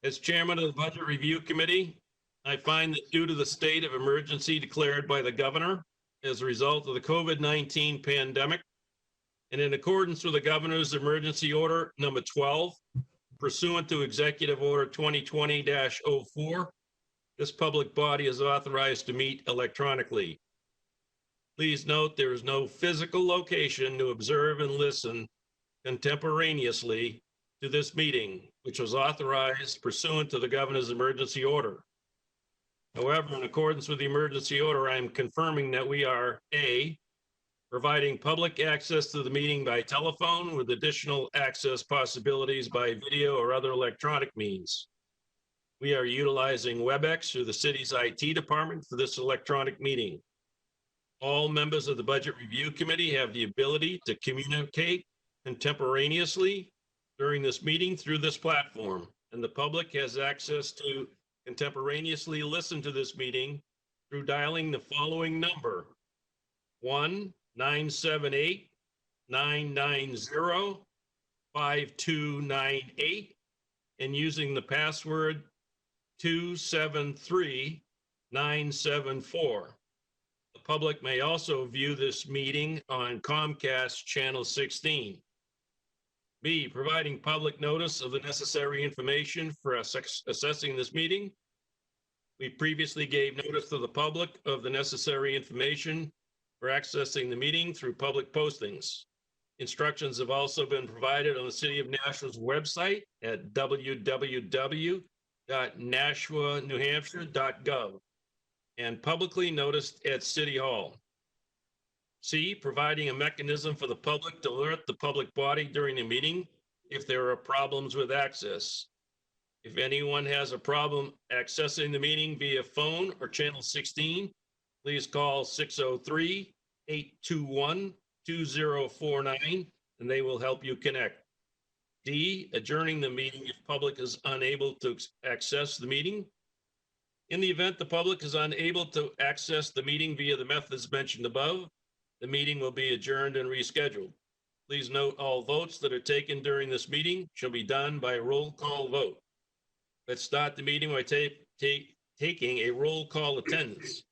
As chairman of the Budget Review Committee, I find that due to the state of emergency declared by the governor as a result of the COVID-19 pandemic, and in accordance with the governor's emergency order number 12, pursuant to Executive Order 2020-04, this public body is authorized to meet electronically. Please note there is no physical location to observe and listen contemporaneously to this meeting, which was authorized pursuant to the governor's emergency order. However, in accordance with the emergency order, I am confirming that we are A, providing public access to the meeting by telephone with additional access possibilities by video or other electronic means. We are utilizing WebEx through the city's IT department for this electronic meeting. All members of the Budget Review Committee have the ability to communicate contemporaneously during this meeting through this platform, and the public has access to contemporaneously listen to this meeting through dialing the following number: 1-978-990-5298 and using the password 273974. The public may also view this meeting on Comcast Channel 16. B, providing public notice of the necessary information for assessing this meeting. We previously gave notice to the public of the necessary information for accessing the meeting through public postings. Instructions have also been provided on the City of Nashua's website at www.nashuanewhampshire.gov and publicly noticed at City Hall. C, providing a mechanism for the public to alert the public body during the meeting if there are problems with access. If anyone has a problem accessing the meeting via phone or channel 16, please call 603-821-2049 and they will help you connect. D, adjourning the meeting if public is unable to access the meeting. In the event the public is unable to access the meeting via the methods mentioned above, the meeting will be adjourned and rescheduled. Please note all votes that are taken during this meeting shall be done by roll call vote. Let's start the meeting by taking a roll call attendance.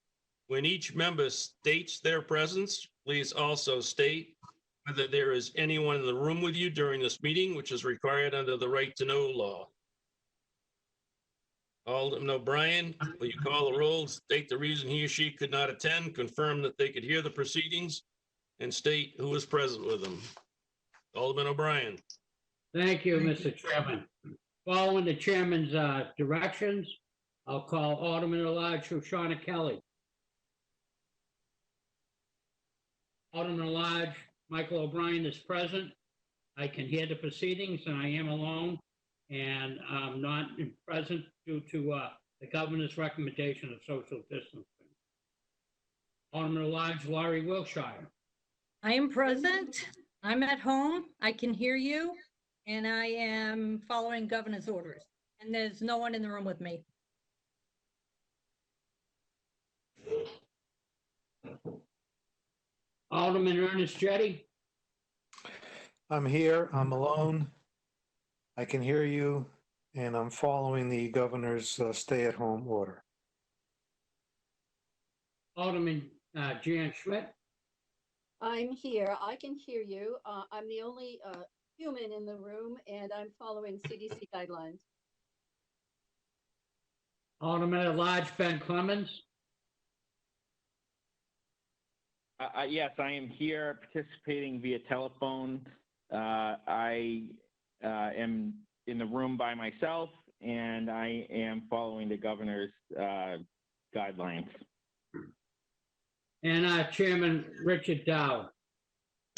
When each member states their presence, please also state whether there is anyone in the room with you during this meeting, which is required under the right to know law. Alderman O'Brien, will you call the roll, state the reason he or she could not attend, confirm that they could hear the proceedings, and state who was present with them. Alderman O'Brien. Thank you, Mr. Chairman. Following the chairman's directions, I'll call Alderman at-large Shoshana Kelly. Alderman at-large Michael O'Brien is present. I can hear the proceedings and I am alone and I'm not present due to the governor's recommendation of social distancing. Alderman at-large Laurie Wilshire. I am present. I'm at home. I can hear you. And I am following governor's orders. And there's no one in the room with me. Alderman Ernest Jetty. I'm here. I'm alone. I can hear you, and I'm following the governor's stay-at-home order. Alderman Jan Schmidt. I'm here. I can hear you. I'm the only human in the room, and I'm following CDC guidelines. Alderman at-large Ben Clemens. Yes, I am here participating via telephone. I am in the room by myself, and I am following the governor's guidelines. And Chairman Richard Dowd.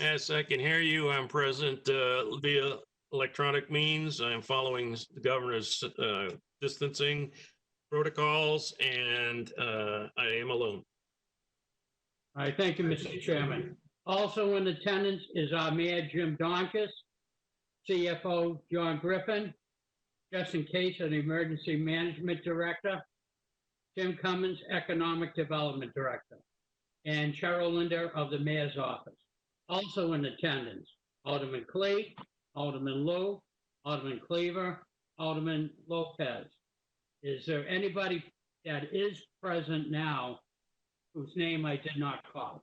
Yes, I can hear you. I'm present via electronic means. I'm following the governor's distancing protocols, and I am alone. All right, thank you, Mr. Chairman. Also in attendance is our Mayor Jim Donkus, CFO John Griffin, Justin Case, the Emergency Management Director, Tim Cummings, Economic Development Director, and Cheryl Linder of the Mayor's Office. Also in attendance, Alderman Clee, Alderman Lowe, Alderman Cleaver, Alderman Lopez. Is there anybody that is present now whose name I did not call?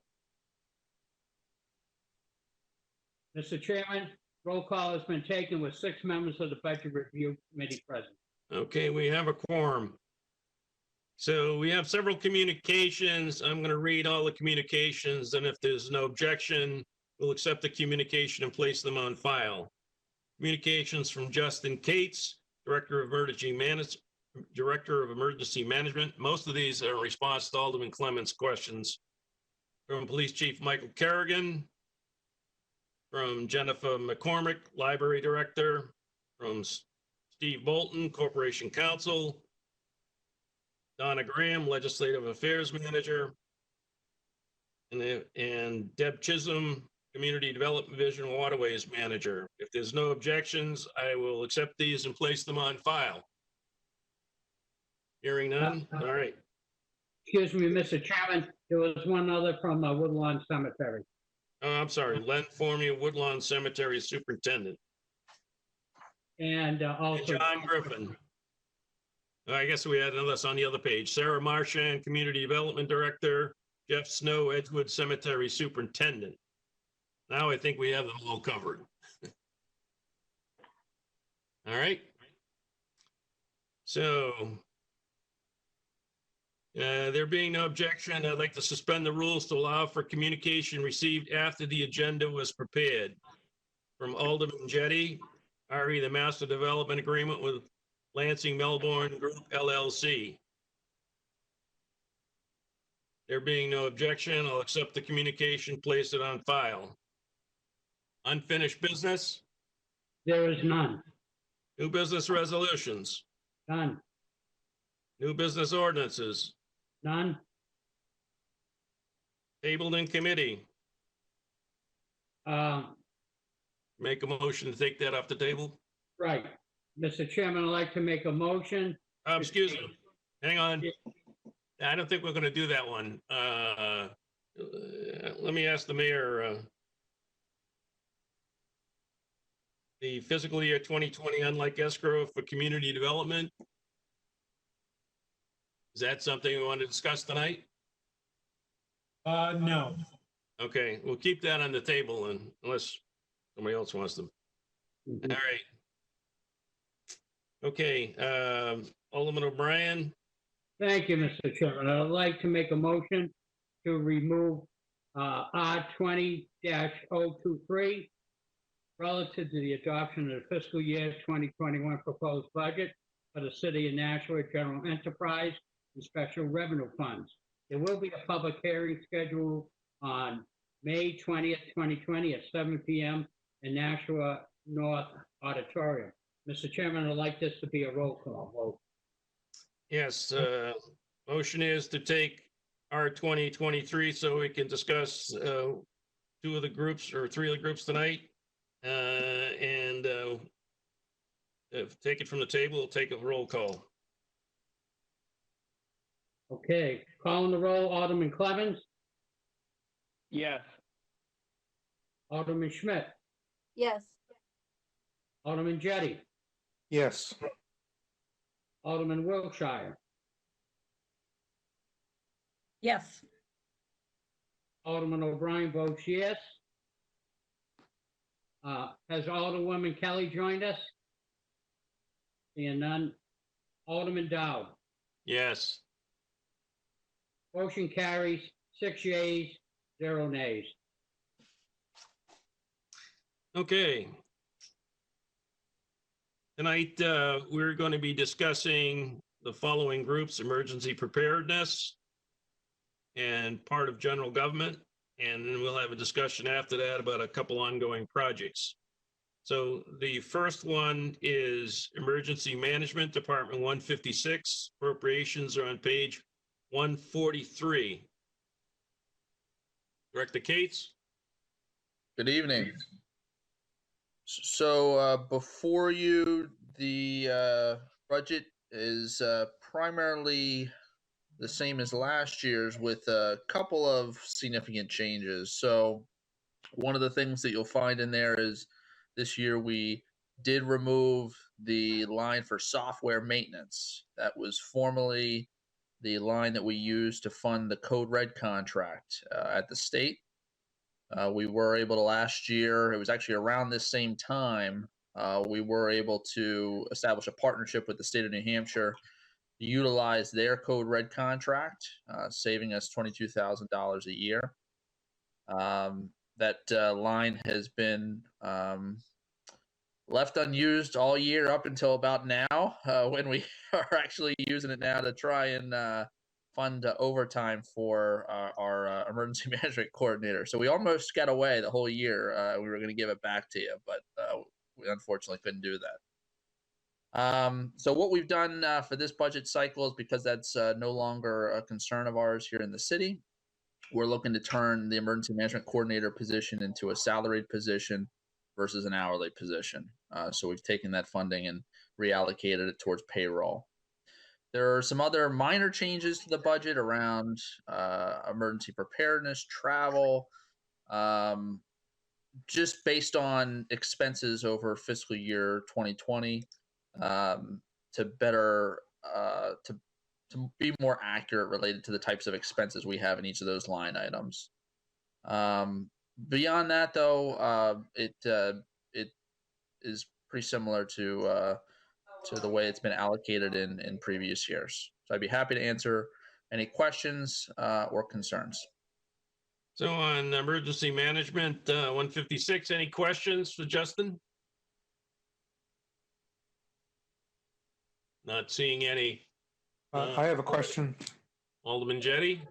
Mr. Chairman, roll call has been taken with 6 members of the Budget Review Committee present. Okay, we have a quorum. So we have several communications. I'm going to read all the communications, and if there's no objection, we'll accept the communication and place them on file. Communications from Justin Cates, Director of Emergency Management. Most of these are in response to Alderman Clements' questions. From Police Chief Michael Kerrigan, from Jennifer McCormick, Library Director, from Steve Bolton, Corporation Counsel, Donna Graham, Legislative Affairs Manager, and Deb Chisholm, Community Development Division Waterways Manager. If there's no objections, I will accept these and place them on file. Hearing none, all right. Excuse me, Mr. Chairman, there was one other from Woodlawn Cemetery. Oh, I'm sorry, Len Formia, Woodlawn Cemetery Superintendent. And also. John Griffin. I guess we had another on the other page. Sarah Marchand, Community Development Director. Jeff Snow, Edgewood Cemetery Superintendent. Now I think we have them all covered. All right. So, there being no objection, I'd like to suspend the rules to allow for communication received after the agenda was prepared. From Alderman Jettie, RE, the Master Development Agreement with Lansing Melbourne Group LLC. There being no objection, I'll accept the communication, place it on file. Unfinished business? There is none. New business resolutions? None. New business ordinances? None. Tabled in committee? Make a motion to take that off the table? Right. Mr. Chairman, I'd like to make a motion. Excuse me, hang on. I don't think we're going to do that one. Let me ask the mayor. The fiscal year 2020 unlike escrow for community development. Is that something we want to discuss tonight? No. Okay, we'll keep that on the table and unless somebody else wants them. Mhm. All right. Okay, Alderman O'Brien. Thank you, Mr. Chairman. I'd like to make a motion to remove R20-023 relative to the adoption of the fiscal year 2021 proposed budget for the City of Nashua General Enterprise and Special Revenue Funds. There will be a public hearing scheduled on May 20th, 2020 at 7 p.m. in Nashua North Auditorium. Mr. Chairman, I'd like this to be a roll call vote. Yes, motion is to take R2023 so we can discuss 2 of the groups or 3 of the groups tonight. Take it from the table, we'll take a roll call. Okay, calling the roll, Alderman Clevens, Yes. Alderman Schmidt, Yes, Alderman Jettie, Yes. Alderman Wiltshire, Yes. Alderman O'Brien votes yes. Has Alderwoman Kelly joined us? Seeing none. Alderman Dowd. Yes. Motion carries 6 yeas, 0 nays. Okay. Tonight, we're going to be discussing the following groups: emergency preparedness and part of general government. And then we'll have a discussion after that about a couple ongoing projects. So the first one is Emergency Management, Department 156. Appropriations are on page 143. Director Cates? Good evening. So before you, the budget is primarily the same as last year's with a couple of significant changes. So one of the things that you'll find in there is this year we did remove the line for software maintenance. That was formerly the line that we used to fund the Code Red contract at the state. We were able to last year, it was actually around this same time, we were able to establish a partnership with the state of New Hampshire to utilize their Code Red contract, saving us $22,000 a year. That line has been left unused all year up until about now, when we are actually using it now to try and fund overtime for our emergency management coordinator. So we almost got away the whole year. We were going to give it back to you, but we unfortunately couldn't do that. So what we've done for this budget cycle is, because that's no longer a concern of ours here in the city, we're looking to turn the emergency management coordinator position into a salaried position versus an hourly position. So we've taken that funding and reallocated it towards payroll. There are some other minor changes to the budget around emergency preparedness, travel, just based on expenses over fiscal year 2020, to better to be more accurate related to the types of expenses we have in each of those line items. Beyond that, though, it is pretty similar to the way it's been allocated in previous years. So I'd be happy to answer any questions or concerns. So on emergency management, 156, any questions for Justin? Not seeing any. I have a question. Alderman Jettie?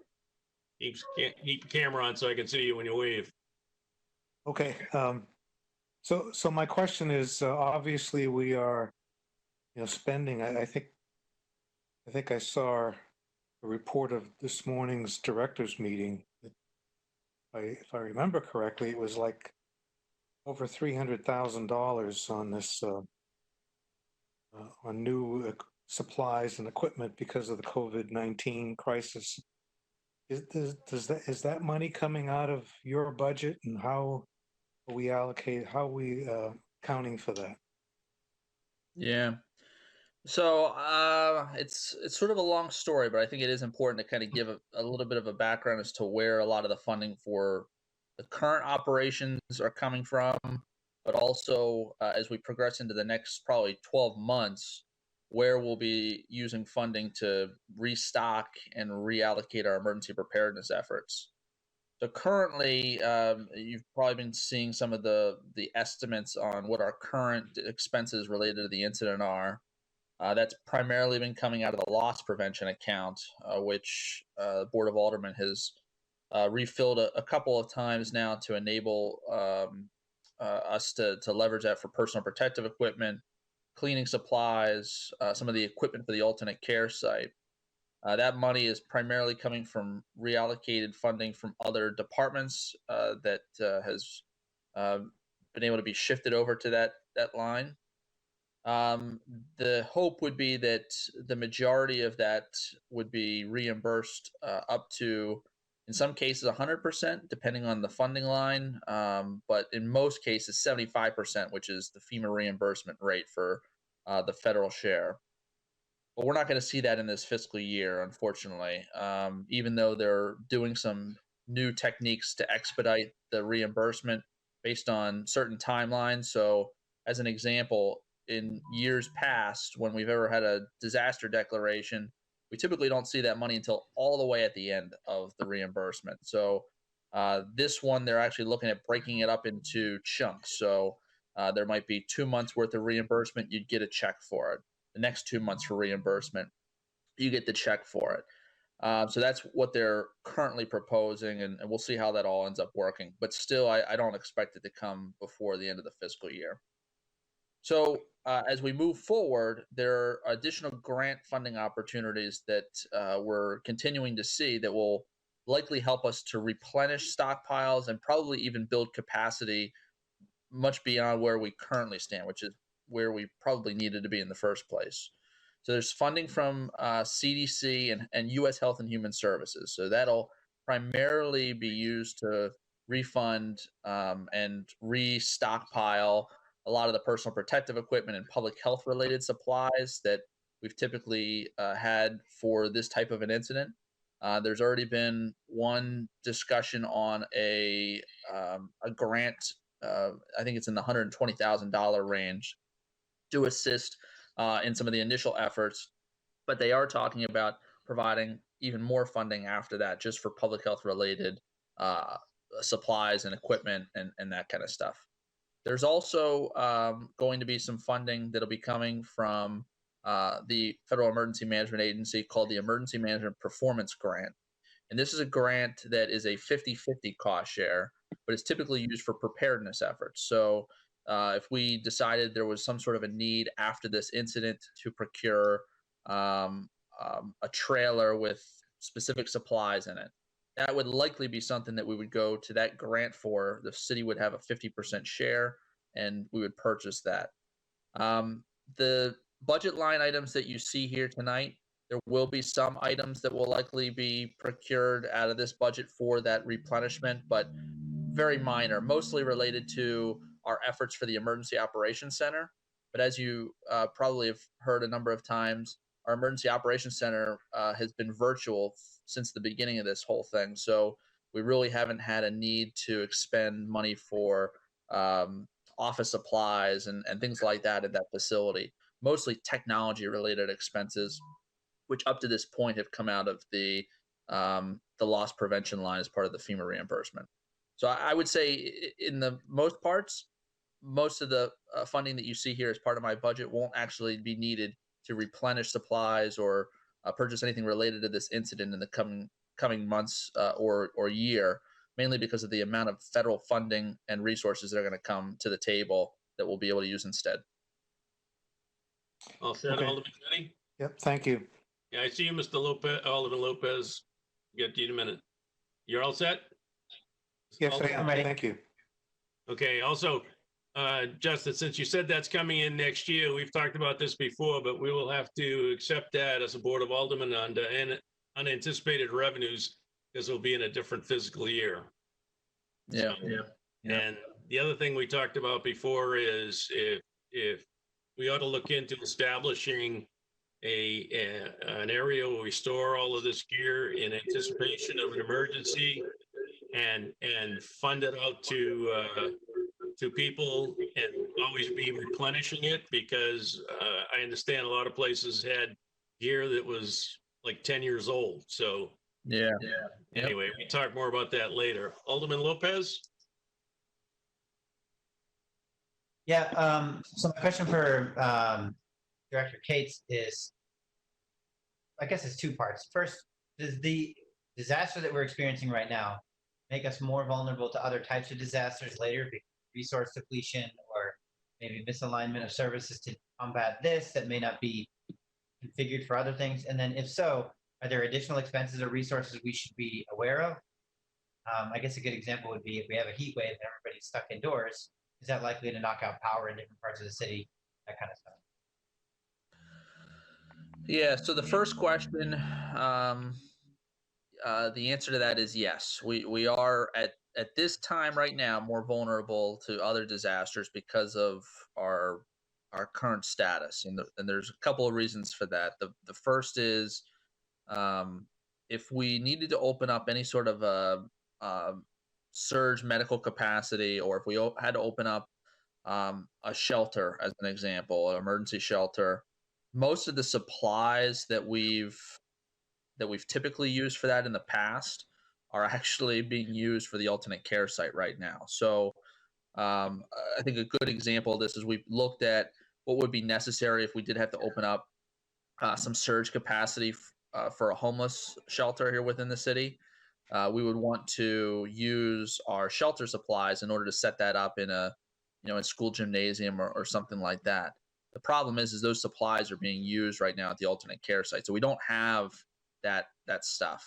Keep the camera on so I can see you when you wave. Okay. So my question is, obviously we are, spending. I think I saw a report of this morning's directors meeting. If I remember correctly, it was like over $300,000 on this on new supplies and equipment because of the COVID-19 crisis. Is that money coming out of your budget, and how are we accounting for that? Yeah. So it's sort of a long story, but I think it is important to kind of give a little bit of a background as to where a lot of the funding for the current operations are coming from, but also as we progress into the next probably 12 months, where we'll be using funding to restock and reallocate our emergency preparedness efforts. So currently, you've probably been seeing some of the estimates on what our current expenses related to the incident are. That's primarily been coming out of the loss prevention account, which the Board of Aldermen has refilled a couple of times now to enable us to leverage that for personal protective equipment, cleaning supplies, some of the equipment for the alternate care site. That money is primarily coming from reallocated funding from other departments that has been able to be shifted over to that line. The hope would be that the majority of that would be reimbursed up to, in some cases, 100%, depending on the funding line. But in most cases, 75%, which is the FEMA reimbursement rate for the federal share. But we're not going to see that in this fiscal year, unfortunately, even though they're doing some new techniques to expedite the reimbursement based on certain timelines. So as an example, in years past, when we've ever had a disaster declaration, we typically don't see that money until all the way at the end of the reimbursement. So this one, they're actually looking at breaking it up into chunks. So there might be 2 months worth of reimbursement, you'd get a check for it. The next 2 months for reimbursement, you get the check for it. So that's what they're currently proposing, and we'll see how that all ends up working. But still, I don't expect it to come before the end of the fiscal year. So as we move forward, there are additional grant funding opportunities that we're continuing to see that will likely help us to replenish stockpiles and probably even build capacity much beyond where we currently stand, which is where we probably needed to be in the first place. So there's funding from CDC and U.S. Health and Human Services. So that'll primarily be used to refund and restockpile a lot of the personal protective equipment and public health related supplies that we've typically had for this type of an incident. There's already been one discussion on a grant. I think it's in the $120,000 range to assist in some of the initial efforts, but they are talking about providing even more funding after that, just for public health related supplies and equipment and that kind of stuff. There's also going to be some funding that'll be coming from the Federal Emergency Management Agency called the Emergency Management Performance Grant. And this is a grant that is a 50-50 cost share, but it's typically used for preparedness efforts. So if we decided there was some sort of a need after this incident to procure a trailer with specific supplies in it, that would likely be something that we would go to that grant for. The city would have a 50% share, and we would purchase that. The budget line items that you see here tonight, there will be some items that will likely be procured out of this budget for that replenishment, but very minor, mostly related to our efforts for the Emergency Operations Center. But as you probably have heard a number of times, our Emergency Operations Center has been virtual since the beginning of this whole thing. So we really haven't had a need to expend money for office supplies and things like that at that facility. Mostly technology related expenses, which up to this point have come out of the loss prevention line as part of the FEMA reimbursement. So I would say in the most parts, most of the funding that you see here as part of my budget won't actually be needed to replenish supplies or purchase anything related to this incident in the coming months or year, mainly because of the amount of federal funding and resources that are going to come to the table that we'll be able to use instead. All set, Okay. Alderman Kenny? Yep, thank you. Yeah, I see you, Mr. Lopez, Alderman Lopez. Get to you in a minute. You're all set? Yes, I am. I'm ready. Thank you. Okay, also, Justin, since you said that's coming in next year, we've talked about this before, but we will have to accept that as a Board of Aldermen under unanticipated revenues, because it'll be in a different fiscal year. Yeah. So, and the other thing we talked about before is if we ought to look into establishing an area where we store all of this gear in anticipation of an emergency and fund it out to people and always be replenishing it, because I understand a lot of places had gear that was like 10 years old. So Yeah. anyway, we talk more about that later. Alderman Lopez? Yeah, so my question for Director Cates is, I guess it's two parts. First, does the disaster that we're experiencing right now make us more vulnerable to other types of disasters later, resource depletion or maybe misalignment of services to combat this that may not be configured for other things? And then if so, are there additional expenses or resources we should be aware of? I guess a good example would be if we have a heat wave and everybody's stuck indoors, is that likely to knock out power in different parts of the city, that kind of stuff? Yeah, so the first question, the answer to that is yes. We are at this time right now more vulnerable to other disasters because of our current status, and there's a couple of reasons for that. The first is if we needed to open up any sort of a surge medical capacity, or if we had to open up a shelter, as an example, an emergency shelter, most of the supplies that we've typically used for that in the past are actually being used for the alternate care site right now. So I think a good example of this is we've looked at what would be necessary if we did have to open up some surge capacity for a homeless shelter here within the city. We would want to use our shelter supplies in order to set that up in a school gymnasium or something like that. The problem is those supplies are being used right now at the alternate care site, so we don't have that stuff.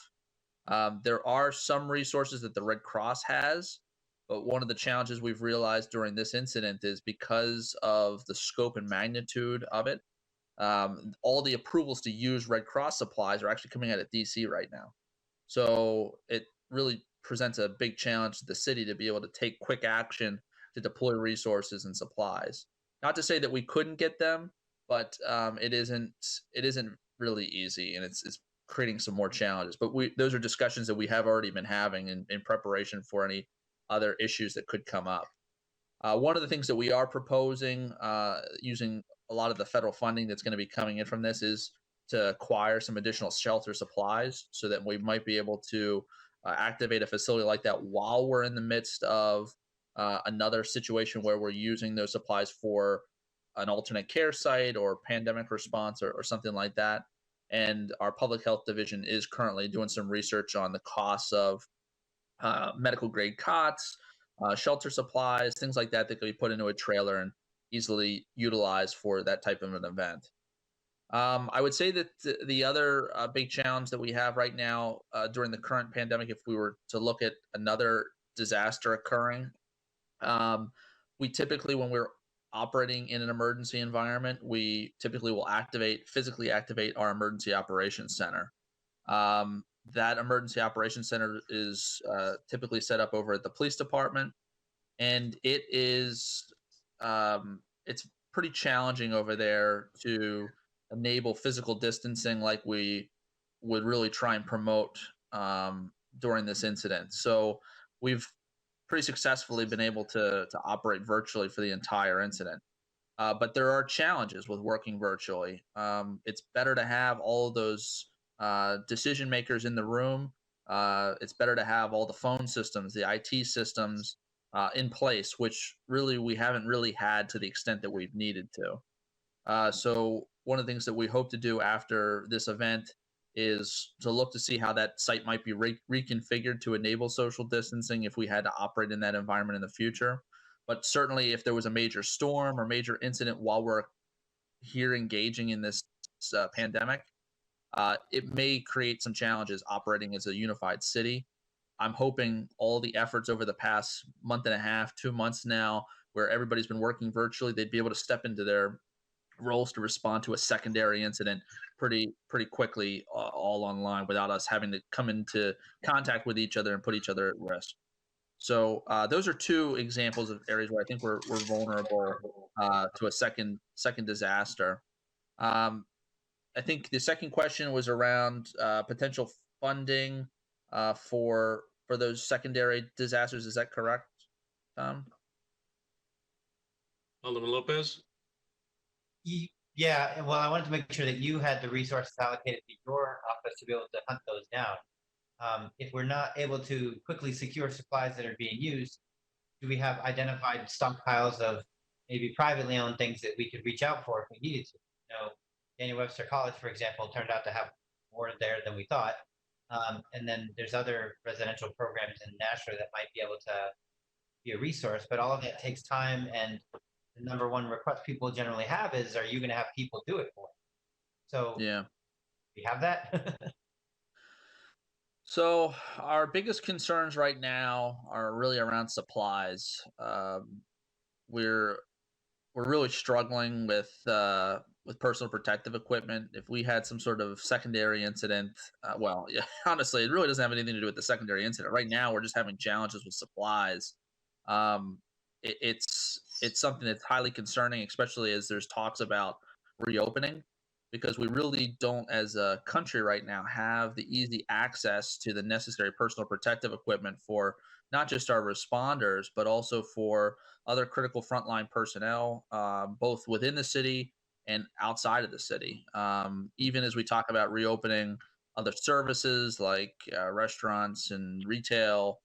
There are some resources that the Red Cross has, but one of the challenges we've realized during this incident is because of the scope and magnitude of it, all the approvals to use Red Cross supplies are actually coming out of DC right now. So it really presents a big challenge to the city to be able to take quick action to deploy resources and supplies. Not to say that we couldn't get them, but it isn't really easy, and it's creating some more challenges. But those are discussions that we have already been having in preparation for any other issues that could come up. One of the things that we are proposing, using a lot of the federal funding that's going to be coming in from this, is to acquire some additional shelter supplies so that we might be able to activate a facility like that while we're in the midst of another situation where we're using those supplies for an alternate care site or pandemic response or something like that. And our public health division is currently doing some research on the costs of medical grade cots, shelter supplies, things like that that could be put into a trailer and easily utilized for that type of an event. I would say that the other big challenge that we have right now during the current pandemic, if we were to look at another disaster occurring, we typically, when we're operating in an emergency environment, we typically will physically activate our emergency operations center. That emergency operations center is typically set up over at the police department, and it's pretty challenging over there to enable physical distancing like we would really try and promote during this incident. So we've pretty successfully been able to operate virtually for the entire incident. But there are challenges with working virtually. It's better to have all of those decision makers in the room. It's better to have all the phone systems, the IT systems in place, which really we haven't really had to the extent that we've needed to. So one of the things that we hope to do after this event is to look to see how that site might be reconfigured to enable social distancing if we had to operate in that environment in the future. But certainly if there was a major storm or major incident while we're here engaging in this pandemic, it may create some challenges operating as a unified city. I'm hoping all the efforts over the past month and a half, 2 months now, where everybody's been working virtually, they'd be able to step into their roles to respond to a secondary incident pretty quickly, all online, without us having to come into contact with each other and put each other at risk. So those are two examples of areas where I think we're vulnerable to a second disaster. I think the second question was around potential funding for those secondary disasters. Is that correct, Tom? Alderman Lopez? Yeah, well, I wanted to make sure that you had the resources allocated to your office to be able to hunt those down. If we're not able to quickly secure supplies that are being used, do we have identified stockpiles of maybe privately owned things that we could reach out for if we needed to? Daniel Webster College, for example, turned out to have more there than we thought. And then there's other residential programs in Nashville that might be able to be a resource, but all of that takes time. And the number one request people generally have is, are you going to have people do it for you? So yeah, we have that. So our biggest concerns right now are really around supplies. We're really struggling with personal protective equipment. If we had some sort of secondary incident, yeah, honestly, it really doesn't have anything to do with the secondary incident. Right now, we're just having challenges with supplies. It's something that's highly concerning, especially as there's talks about reopening, because we really don't, as a country right now, have the easy access to the necessary personal protective equipment for not just our responders, but also for other critical frontline personnel, both within the city and outside of the city. Even as we talk about reopening other services like restaurants and retail,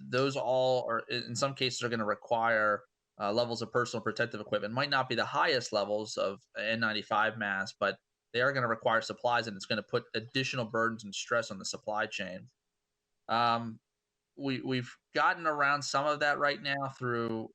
those all are, in some cases, are going to require levels of personal protective equipment. Might not be the highest levels of N95 masks, but they are going to require supplies, and it's going to put additional burdens and stress on the supply chain. We've gotten around some of that right now through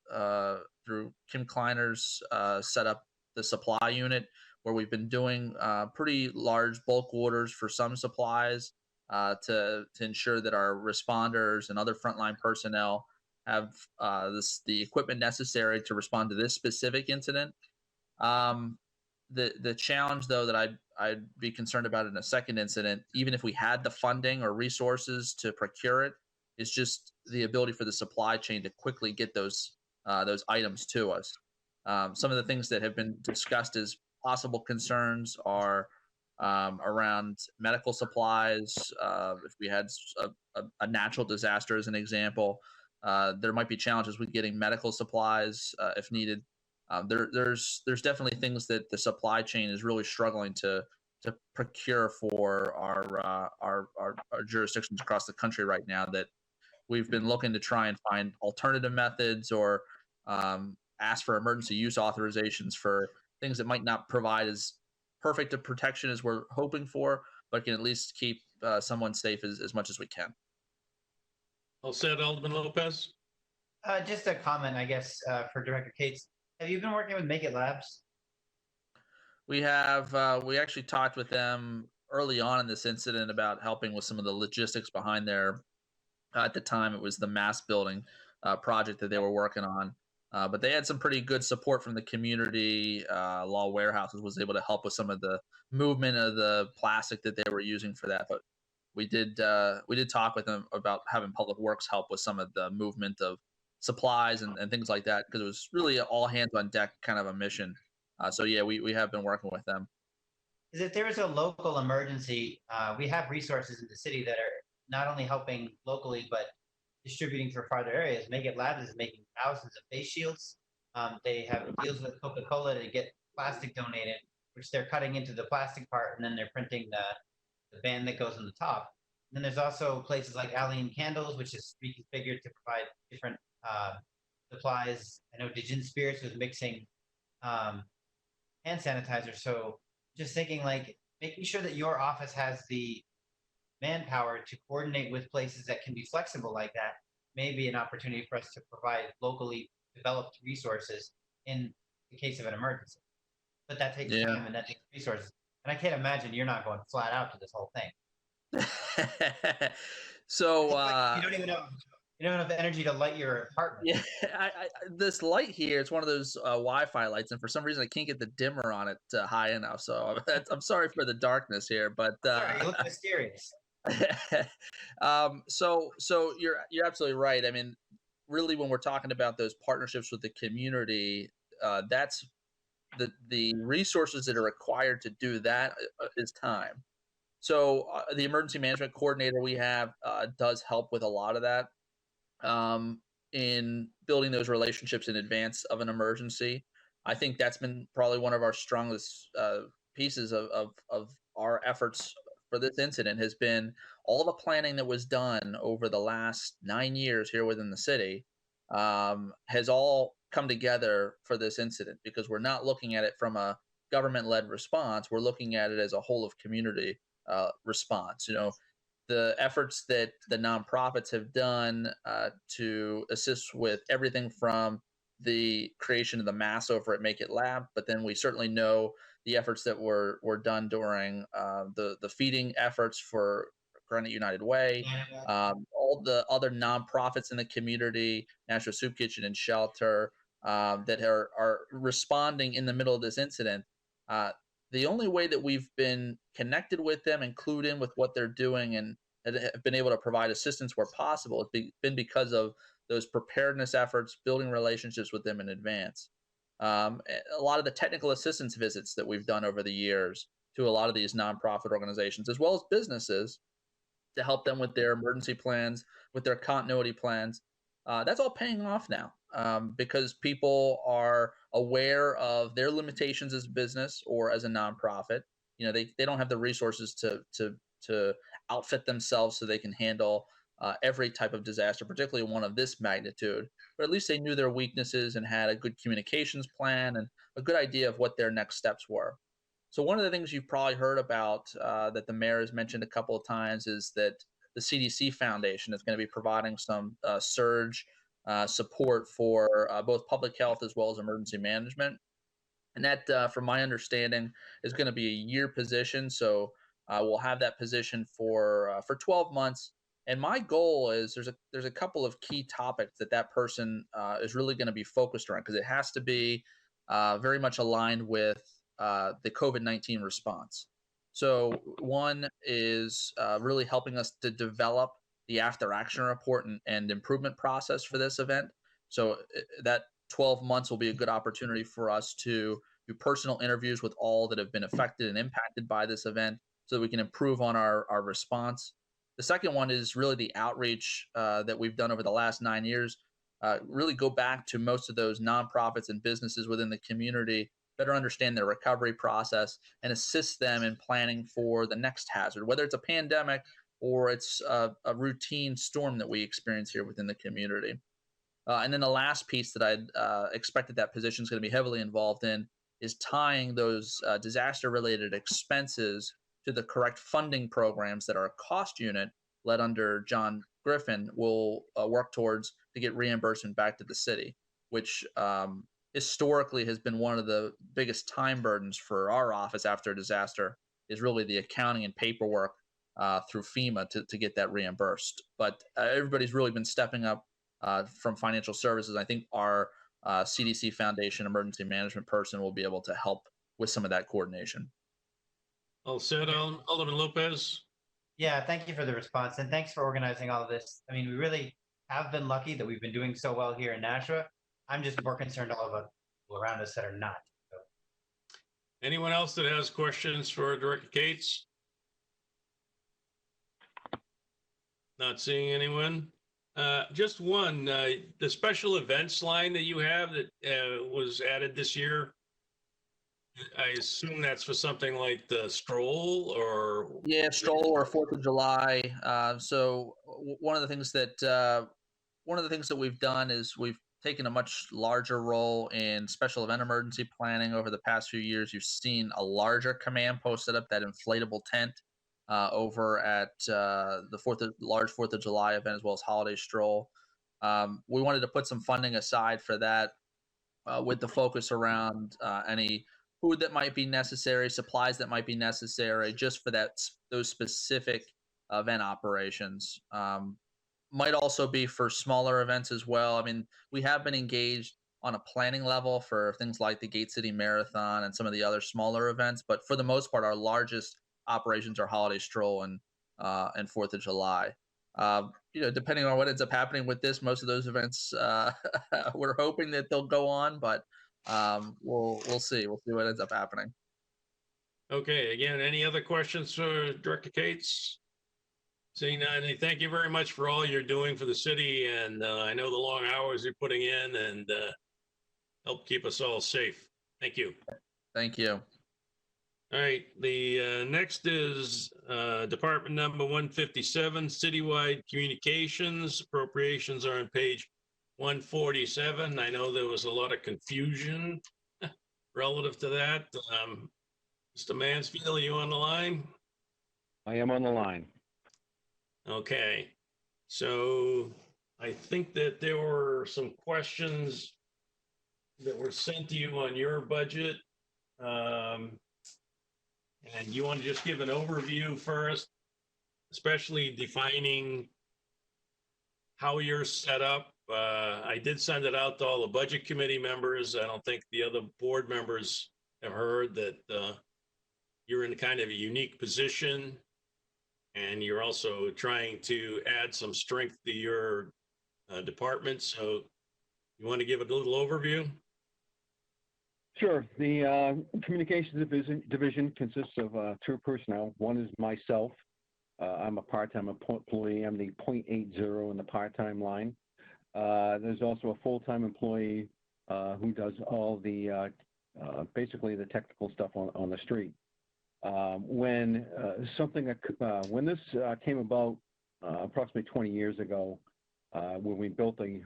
Kim Kleiner's set up the supply unit, where we've been doing pretty large bulk orders for some supplies to ensure that our responders and other frontline personnel have the equipment necessary to respond to this specific incident. The challenge, though, that I'd be concerned about in a second incident, even if we had the funding or resources to procure it, is just the ability for the supply chain to quickly get those those items to us. Some of the things that have been discussed as possible concerns are around medical supplies. If we had a natural disaster, as an example, there might be challenges with getting medical supplies if needed. There's definitely things that the supply chain is really struggling to procure for our jurisdictions across the country right now, that we've been looking to try and find alternative methods, or ask for emergency use authorizations for things that might not provide as perfect a protection as we're hoping for, but can at least keep someone safe as much as we can. All said, Alderman Lopez? Just a comment, I guess, for Director Cates. Have you been working with Make It Labs? We have. We actually talked with them early on in this incident about helping with some of the logistics behind their. At the time, it was the mass building project that they were working on. But they had some pretty good support from the community. Law Warehouses was able to help with some of the movement of the plastic that they were using for that. But we did talk with them about having Public Works help with some of the movement of supplies and things like that, because it was really all hands on deck kind of a mission. So yeah, we have been working with them. Is if there is a local emergency, we have resources in the city that are not only helping locally, but distributing for farther areas. Make It Labs is making thousands of face shields. They have deals with Coca-Cola to get plastic donated, which they're cutting into the plastic part, and then they're printing the band that goes on the top. And then there's also places like Alien Candles, which is reconfigured to provide different supplies. I know Dijon Spirits was mixing hand sanitizer. So just thinking, like, making sure that your office has the manpower to coordinate with places that can be flexible like that may be an opportunity for us to provide locally developed resources in the case of an emergency. But that takes time and that takes resources. And I can't imagine you're not going flat out to this whole thing. So you don't even have the energy to light your apartment. Yeah, this light here, it's one of those Wi-Fi lights, and for some reason I can't get the dimmer on it high enough. So I'm sorry for the darkness here, but sorry, you look mysterious. So you're absolutely right. I mean, really, when we're talking about those partnerships with the community, that's the resources that are required to do that is time. So the emergency management coordinator we have does help with a lot of that, in building those relationships in advance of an emergency. I think that's been probably one of our strongest pieces of our efforts for this incident, has been all the planning that was done over the last 9 years here within the city, has all come together for this incident, because we're not looking at it from a government-led response. We're looking at it as a whole of community response. You know, the efforts that the nonprofits have done to assist with everything from the creation of the mass over at Make It Lab, but then we certainly know the efforts that were done during the feeding efforts for Granite United Way, all the other nonprofits in the community, National Soup Kitchen and Shelter, that are responding in the middle of this incident. The only way that we've been connected with them and clued in with what they're doing and have been able to provide assistance where possible has been because of those preparedness efforts, building relationships with them in advance. A lot of the technical assistance visits that we've done over the years to a lot of these nonprofit organizations, as well as businesses, to help them with their emergency plans, with their continuity plans. That's all paying off now, because people are aware of their limitations as a business or as a nonprofit. You know, they don't have the resources to outfit themselves so they can handle every type of disaster, particularly one of this magnitude. But at least they knew their weaknesses and had a good communications plan and a good idea of what their next steps were. So one of the things you've probably heard about that the mayor has mentioned a couple of times is that the CDC Foundation is going to be providing some surge support for both public health as well as emergency management. And that, from my understanding, is going to be a year position. So we'll have that position for 12 months. And my goal is there's a couple of key topics that person is really going to be focused around, because it has to be very much aligned with the COVID-19 response. So one is really helping us to develop the after action report and improvement process for this event. So that 12 months will be a good opportunity for us to do personal interviews with all that have been affected and impacted by this event so that we can improve on our response. The second one is really the outreach that we've done over the last 9 years. Really go back to most of those nonprofits and businesses within the community, better understand their recovery process, and assist them in planning for the next hazard, whether it's a pandemic or it's a routine storm that we experience here within the community. And then the last piece that I expected that position is going to be heavily involved in is tying those disaster-related expenses to the correct funding programs that our cost unit, led under John Griffin, will work towards to get reimbursement back to the city, which historically has been one of the biggest time burdens for our office after a disaster, is really the accounting and paperwork through FEMA to get that reimbursed. But everybody's really been stepping up from financial services. I think our CDC Foundation emergency management person will be able to help with some of that coordination. All set, Alderman Lopez? Yeah, thank you for the response, and thanks for organizing all of this. I mean, we really have been lucky that we've been doing so well here in Nashua. I'm just more concerned all about people around us that are not. So. Anyone else that has questions for Director Cates? Not seeing anyone. Just one, the special events line that you have that was added this year, I assume that's for something like the stroll or? Yeah, stroll or 4th of July. So one of the things that we've done is we've taken a much larger role in special event emergency planning over the past few years. You've seen a larger command post set up, that inflatable tent over at the large 4th of July event, as well as holiday stroll. We wanted to put some funding aside for that with the focus around any food that might be necessary, supplies that might be necessary, just for those specific event operations. Might also be for smaller events as well. I mean, we have been engaged on a planning level for things like the Gate City Marathon and some of the other smaller events, but for the most part, our largest operations are holiday stroll and 4th of July. Depending on what ends up happening with this, most of those events, we're hoping that they'll go on, but we'll see. We'll see what ends up happening. Okay, again, any other questions for Director Cates? Seeing none, thank you very much for all you're doing for the city, and I know the long hours you're putting in and help keep us all safe. Thank you. Thank you. All right, the next is Department number 157, Citywide Communications. Appropriations are on page 147. I know there was a lot of confusion relative to that. Mr. Mansfield, are you on the line? I am on the line. Okay, so I think that there were some questions that were sent to you on your budget. And you want to just give an overview first, especially defining how you're set up. I did send it out to all the budget committee members. I don't think the other board members have heard that you're in kind of a unique position, and you're also trying to add some strength to your department. So you want to give it a little overview? Sure. The communications division consists of two personnel. One is myself. I'm a part-time employee. I'm the 0.80 in the part-time line. There's also a full-time employee who does all the basically the technical stuff on the street. When this came about approximately 20 years ago, when we built the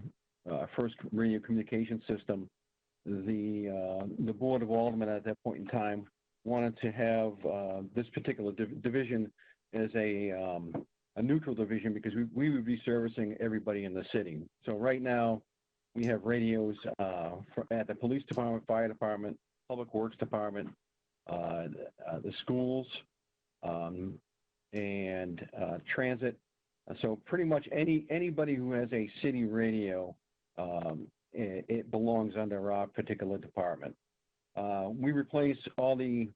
first radio communication system, the Board of Aldermen at that point in time wanted to have this particular division as a neutral division, because we would be servicing everybody in the city. So right now we have radios at the police department, fire department, public works department, the schools, and transit. So pretty much anybody who has a city radio, it belongs under our particular department. We replace all the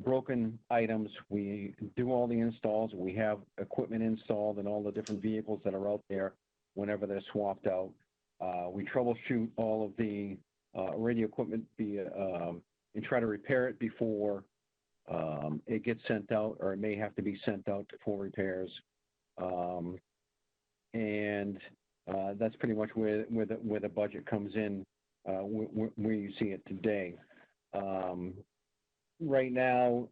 broken items. We do all the installs. We have equipment installed in all the different vehicles that are out there whenever they're swapped out. We troubleshoot all of the radio equipment and try to repair it before it gets sent out, or it may have to be sent out for repairs. And that's pretty much where the budget comes in, where you see it today. Right now,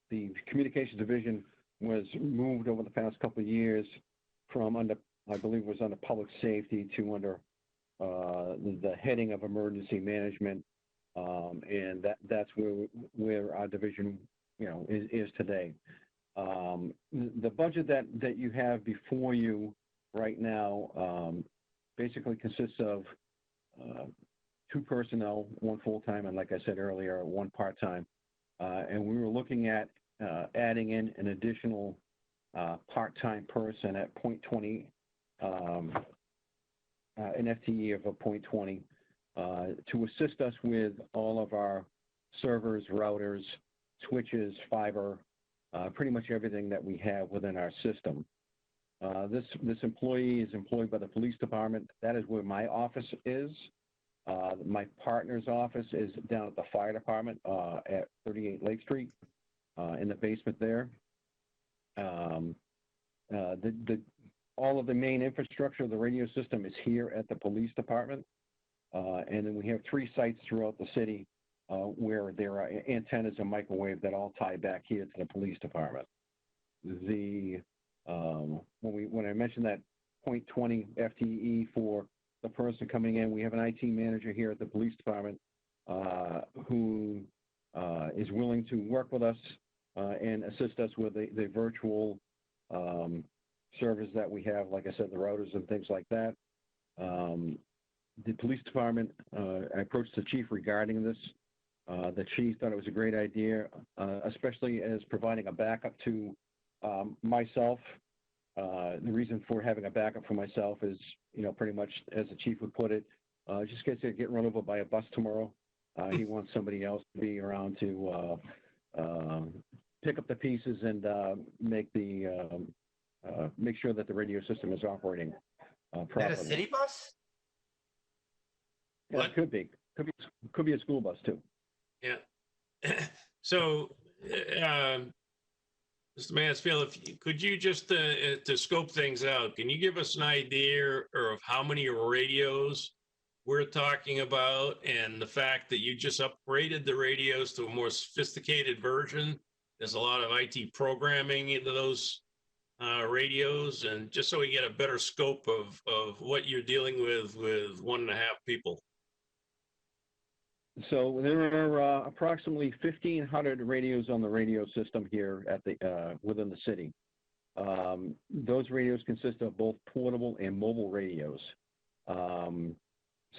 the communications division was moved over the past couple of years from under, I believe it was under public safety, to under the heading of emergency management. And that's where our division, is today. The budget that you have before you right now basically consists of 2 personnel, 1 full-time, and like I said earlier, 1 part-time. And we were looking at adding in an additional part-time person at 0.20, an FTE of a 0.20, to assist us with all of our servers, routers, switches, fiber, pretty much everything that we have within our system. This employee is employed by the police department. That is where my office is. My partner's office is down at the fire department at 38 Lake Street, in the basement there. All of the main infrastructure of the radio system is here at the police department. And then we have 3 sites throughout the city where there are antennas and microwave that all tie back here to the police department. When I mentioned that 0.20 FTE for the person coming in, we have an IT manager here at the police department who is willing to work with us and assist us with the virtual servers that we have, like I said, the routers and things like that. The police department, I approached the chief regarding this. The chief thought it was a great idea, especially as providing a backup to myself. The reason for having a backup for myself is, pretty much as the chief would put it, just in case I get run over by a bus tomorrow. He wants somebody else to be around to pick up the pieces and make sure that the radio system is operating properly. Is that a city bus? Yeah, What? it could be. Could be a school bus too. Yeah. So, Mr. Mansfield, could you just to scope things out, can you give us an idea of how many radios we're talking about, and the fact that you just upgraded the radios to a more sophisticated version? There's a lot of IT programming into those radios, and just so we get a better scope of what you're dealing with 1.5 people. So there are approximately 1,500 radios on the radio system here at within the city. Those radios consist of both portable and mobile radios.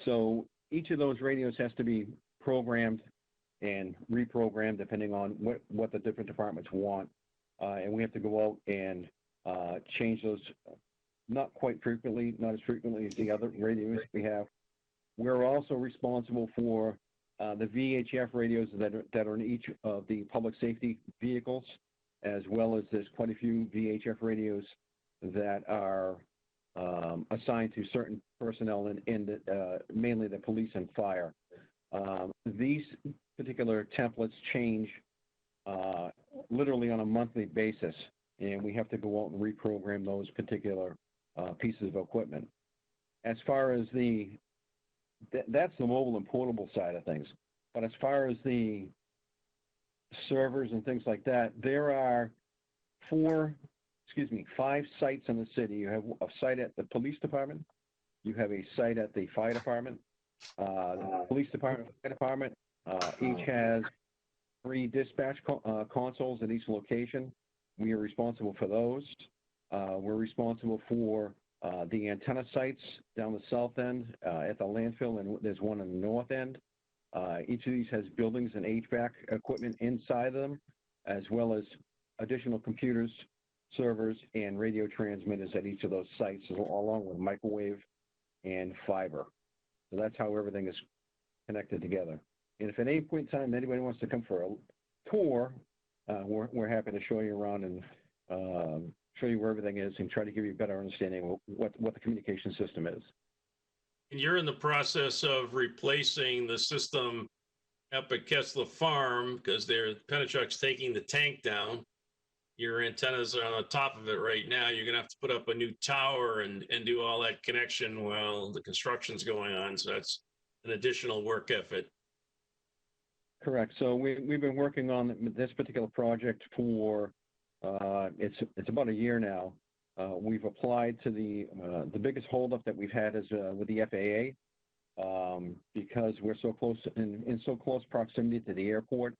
So each of those radios has to be programmed and reprogrammed depending on what the different departments want. And we have to go out and change those, not as frequently as the other radios we have. We're also responsible for the VHF radios that are in each of the public safety vehicles, as well as there's quite a few VHF radios that are assigned to certain personnel in mainly the police and fire. These particular templates change literally on a monthly basis, and we have to go out and reprogram those particular pieces of equipment. As far as that's the mobile and portable side of things. But as far as the servers and things like that, there are 5 sites in the city. You have a site at the police department. You have a site at the fire department. The police department, fire department, each has 3 dispatch consoles at each location. We are responsible for those. We're responsible for the antenna sites down the south end at the landfill, and there's one in the north end. Each of these has buildings and HVAC equipment inside them, as well as additional computers, servers, and radio transmitters at each of those sites, along with microwave and fiber. So that's how everything is connected together. And if at any point in time anybody wants to come for a tour, we're happy to show you around and show you where everything is, and try to give you a better understanding of what the communication system is. And you're in the process of replacing the system up at Kessler Farm because Penachuk's taking the tank down. Your antennas are on the top of it right now. You're gonna have to put up a new tower and do all that connection while the construction's going on. So that's an additional work effort. Correct. So we've been working on this particular project for it's about a year now. We've applied to the biggest holdup that we've had is with the FAA because we're so close in so close proximity to the airport.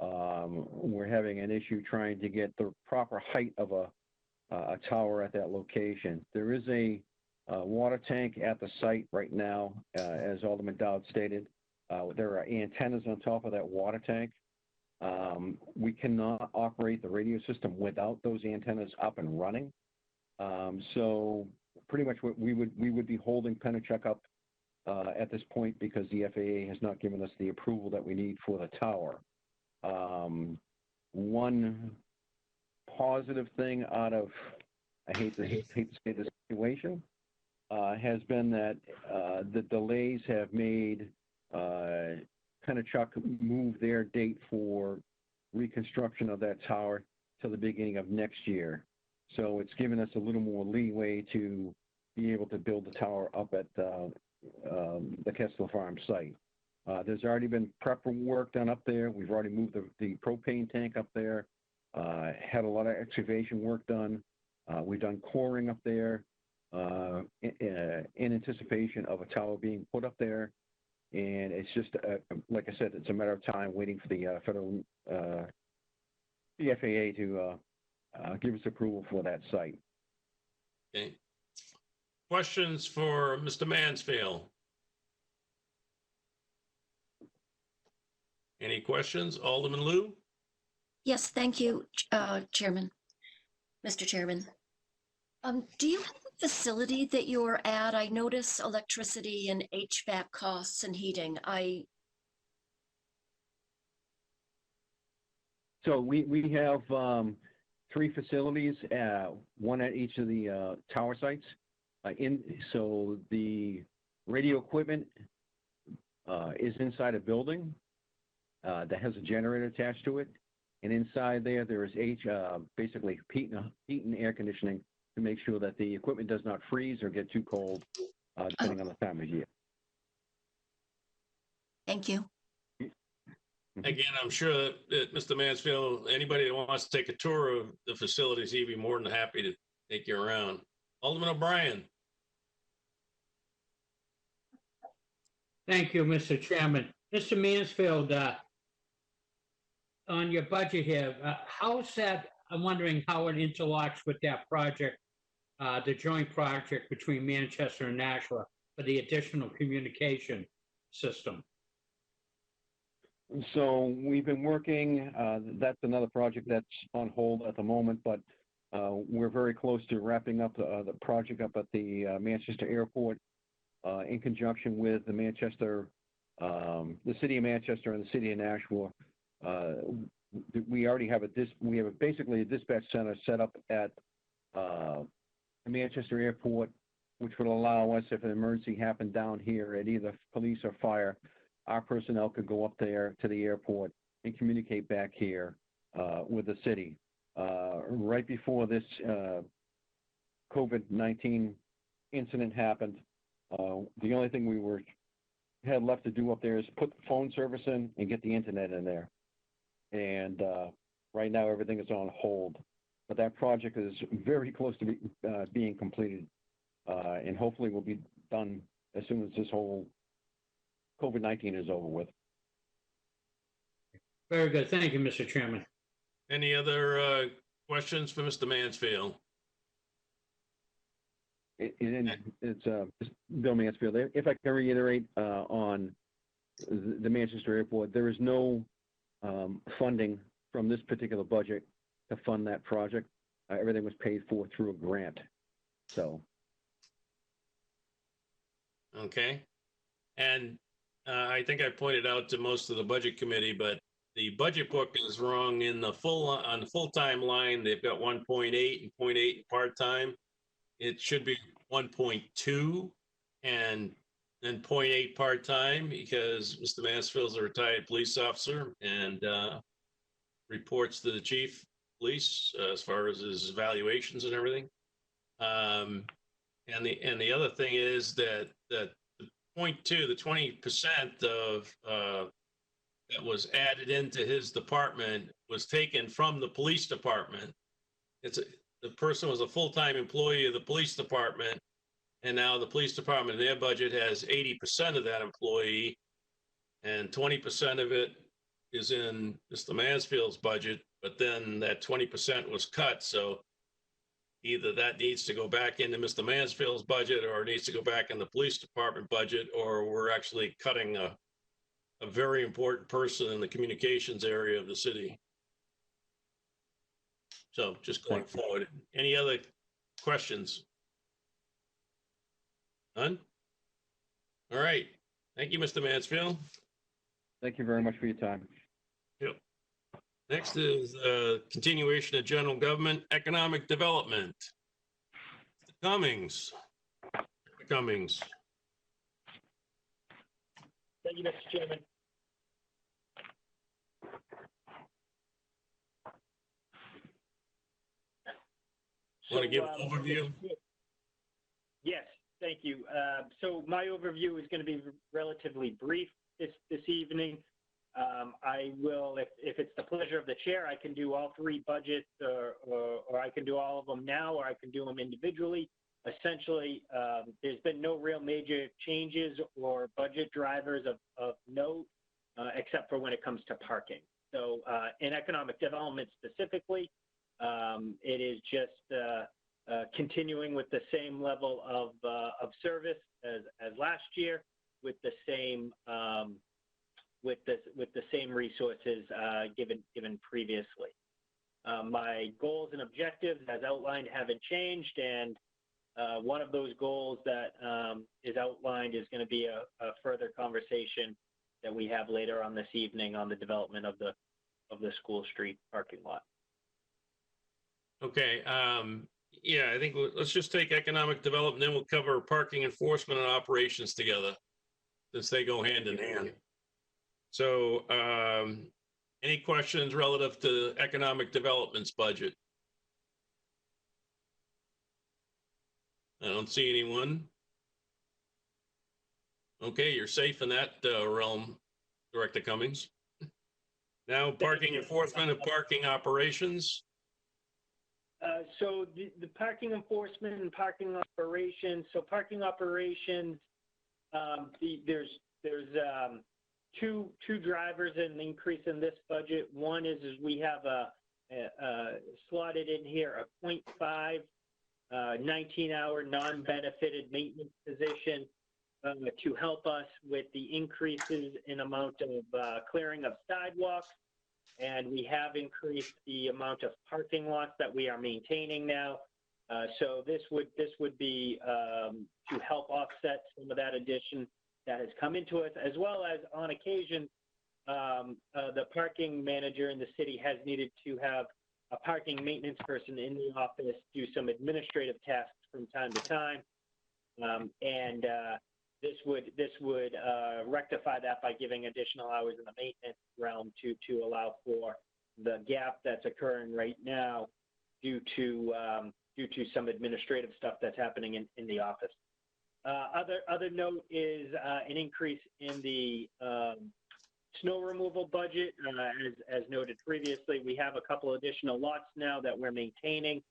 We're having an issue trying to get the proper height of a tower at that location. There is a water tank at the site right now, as Alderman Dowd stated. There are antennas on top of that water tank. We cannot operate the radio system without those antennas up and running. So pretty much what we would be holding Penachuk up at this point because the FAA has not given us the approval that we need for the tower. One positive thing out of, I hate to say this situation, has been that the delays have made Penachuk move their date for reconstruction of that tower to the beginning of next year. So it's given us a little more leeway to be able to build the tower up at the Kessler Farm site. There's already been prep work done up there. We've already moved the propane tank up there, had a lot of excavation work done. We've done coring up there in anticipation of a tower being put up there. And it's just, like I said, it's a matter of time waiting for the federal, the FAA to give us approval for that site. Okay. Questions for Mr. Mansfield? Any questions? Alderman Lou? Yes, thank you, Chairman, Mr. Chairman. Do you have a facility that you're at? I notice electricity and HVAC costs and heating. So we have 3 facilities, one at each of the tower sites. So the radio equipment is inside a building that has a generator attached to it. And inside there is basically heat and air conditioning to make sure that the equipment does not freeze or get too cold, depending on the time of year. Thank you. Again, I'm sure that Mr. Mansfield, anybody that wants to take a tour of the facilities, he'd be more than happy to take you around. Alderman O'Brien. Thank you, Mr. Chairman. Mr. Mansfield, on your budget here, how's that, I'm wondering how it interlocks with that project, the joint project between Manchester and Nashua for the additional communication system? So we've been working, that's another project that's on hold at the moment, but we're very close to wrapping up the project up at the Manchester Airport in conjunction with the the City of Manchester and the City of Nashua. We already have basically a dispatch center set up at the Manchester Airport, which would allow us, if an emergency happened down here at either police or fire, our personnel could go up there to the airport and communicate back here with the city. Right before this COVID-19 incident happened, the only thing we had left to do up there is put the phone service in and get the internet in there. And right now everything is on hold. But that project is very close to being completed, and hopefully will be done as soon as this whole COVID-19 is over with. Very good. Thank you, Mr. Chairman. Any other questions for Mr. Mansfield? It's Bill Mansfield. If I can reiterate on the Manchester Airport, there is no funding from this particular budget to fund that project. Everything was paid for through a grant. So. Okay. And I think I pointed out to most of the budget committee, but the budget book is wrong in the on the full-time line. They've got 1.8 and 0.8 part-time. It should be 1.2 and then 0.8 part-time because Mr. Mansfield's a retired police officer and reports to the chief of police as far as his evaluations and everything. And the other thing is that the 0.2, the 20% of that was added into his department was taken from the police department. The person was a full-time employee of the police department, and now the police department, their budget has 80% of that employee, and 20% of it is in Mr. Mansfield's budget, but then that 20% was cut, so either that needs to go back into Mr. Mansfield's budget or it needs to go back in the police department budget, or we're actually cutting a very important person in the communications area of the city. So just going forward, any other questions? None? All right. Thank you, Mr. Mansfield. Thank you very much for your time. Yep. Next is continuation of general government economic development. Cummings. Cummings. Thank you, Mr. Chairman. Want to give an overview? Yes, thank you. So my overview is going to be relatively brief this evening. I will, if it's the pleasure of the chair, I can do all three budgets, or I can do all of them now, or I can do them individually. Essentially, there's been no real major changes or budget drivers of note, except for when it comes to parking. So in economic development specifically, it is just continuing with the same level of service as last year, with the same resources given previously. My goals and objectives, as outlined, haven't changed, and one of those goals that is outlined is going to be a further conversation that we have later on this evening on the development of the School Street parking lot. Okay. Yeah, I think let's just take economic development, then we'll cover parking enforcement and operations together, since they go hand in hand. So any questions relative to economic development's budget? I don't see anyone. Okay, you're safe in that realm, Director Cummings. Now, parking enforcement and parking operations. So the parking enforcement and parking operations. So parking operations, there's two drivers in the increase in this budget. One is we have slotted in here a 0.5 19-hour non-benefited maintenance position to help us with the increases in amount of clearing of sidewalks. And we have increased the amount of parking lots that we are maintaining now. So this would be to help offset some of that addition that has come into us, as well as on occasion, the parking manager in the city has needed to have a parking maintenance person in the office do some administrative tasks from time to time. This would rectify that by giving additional hours in the maintenance realm to allow for the gap that's occurring right now due to some administrative stuff that's happening in the office. Other note is an increase in the snow removal budget. As noted previously, we have a couple additional lots now that we're maintaining.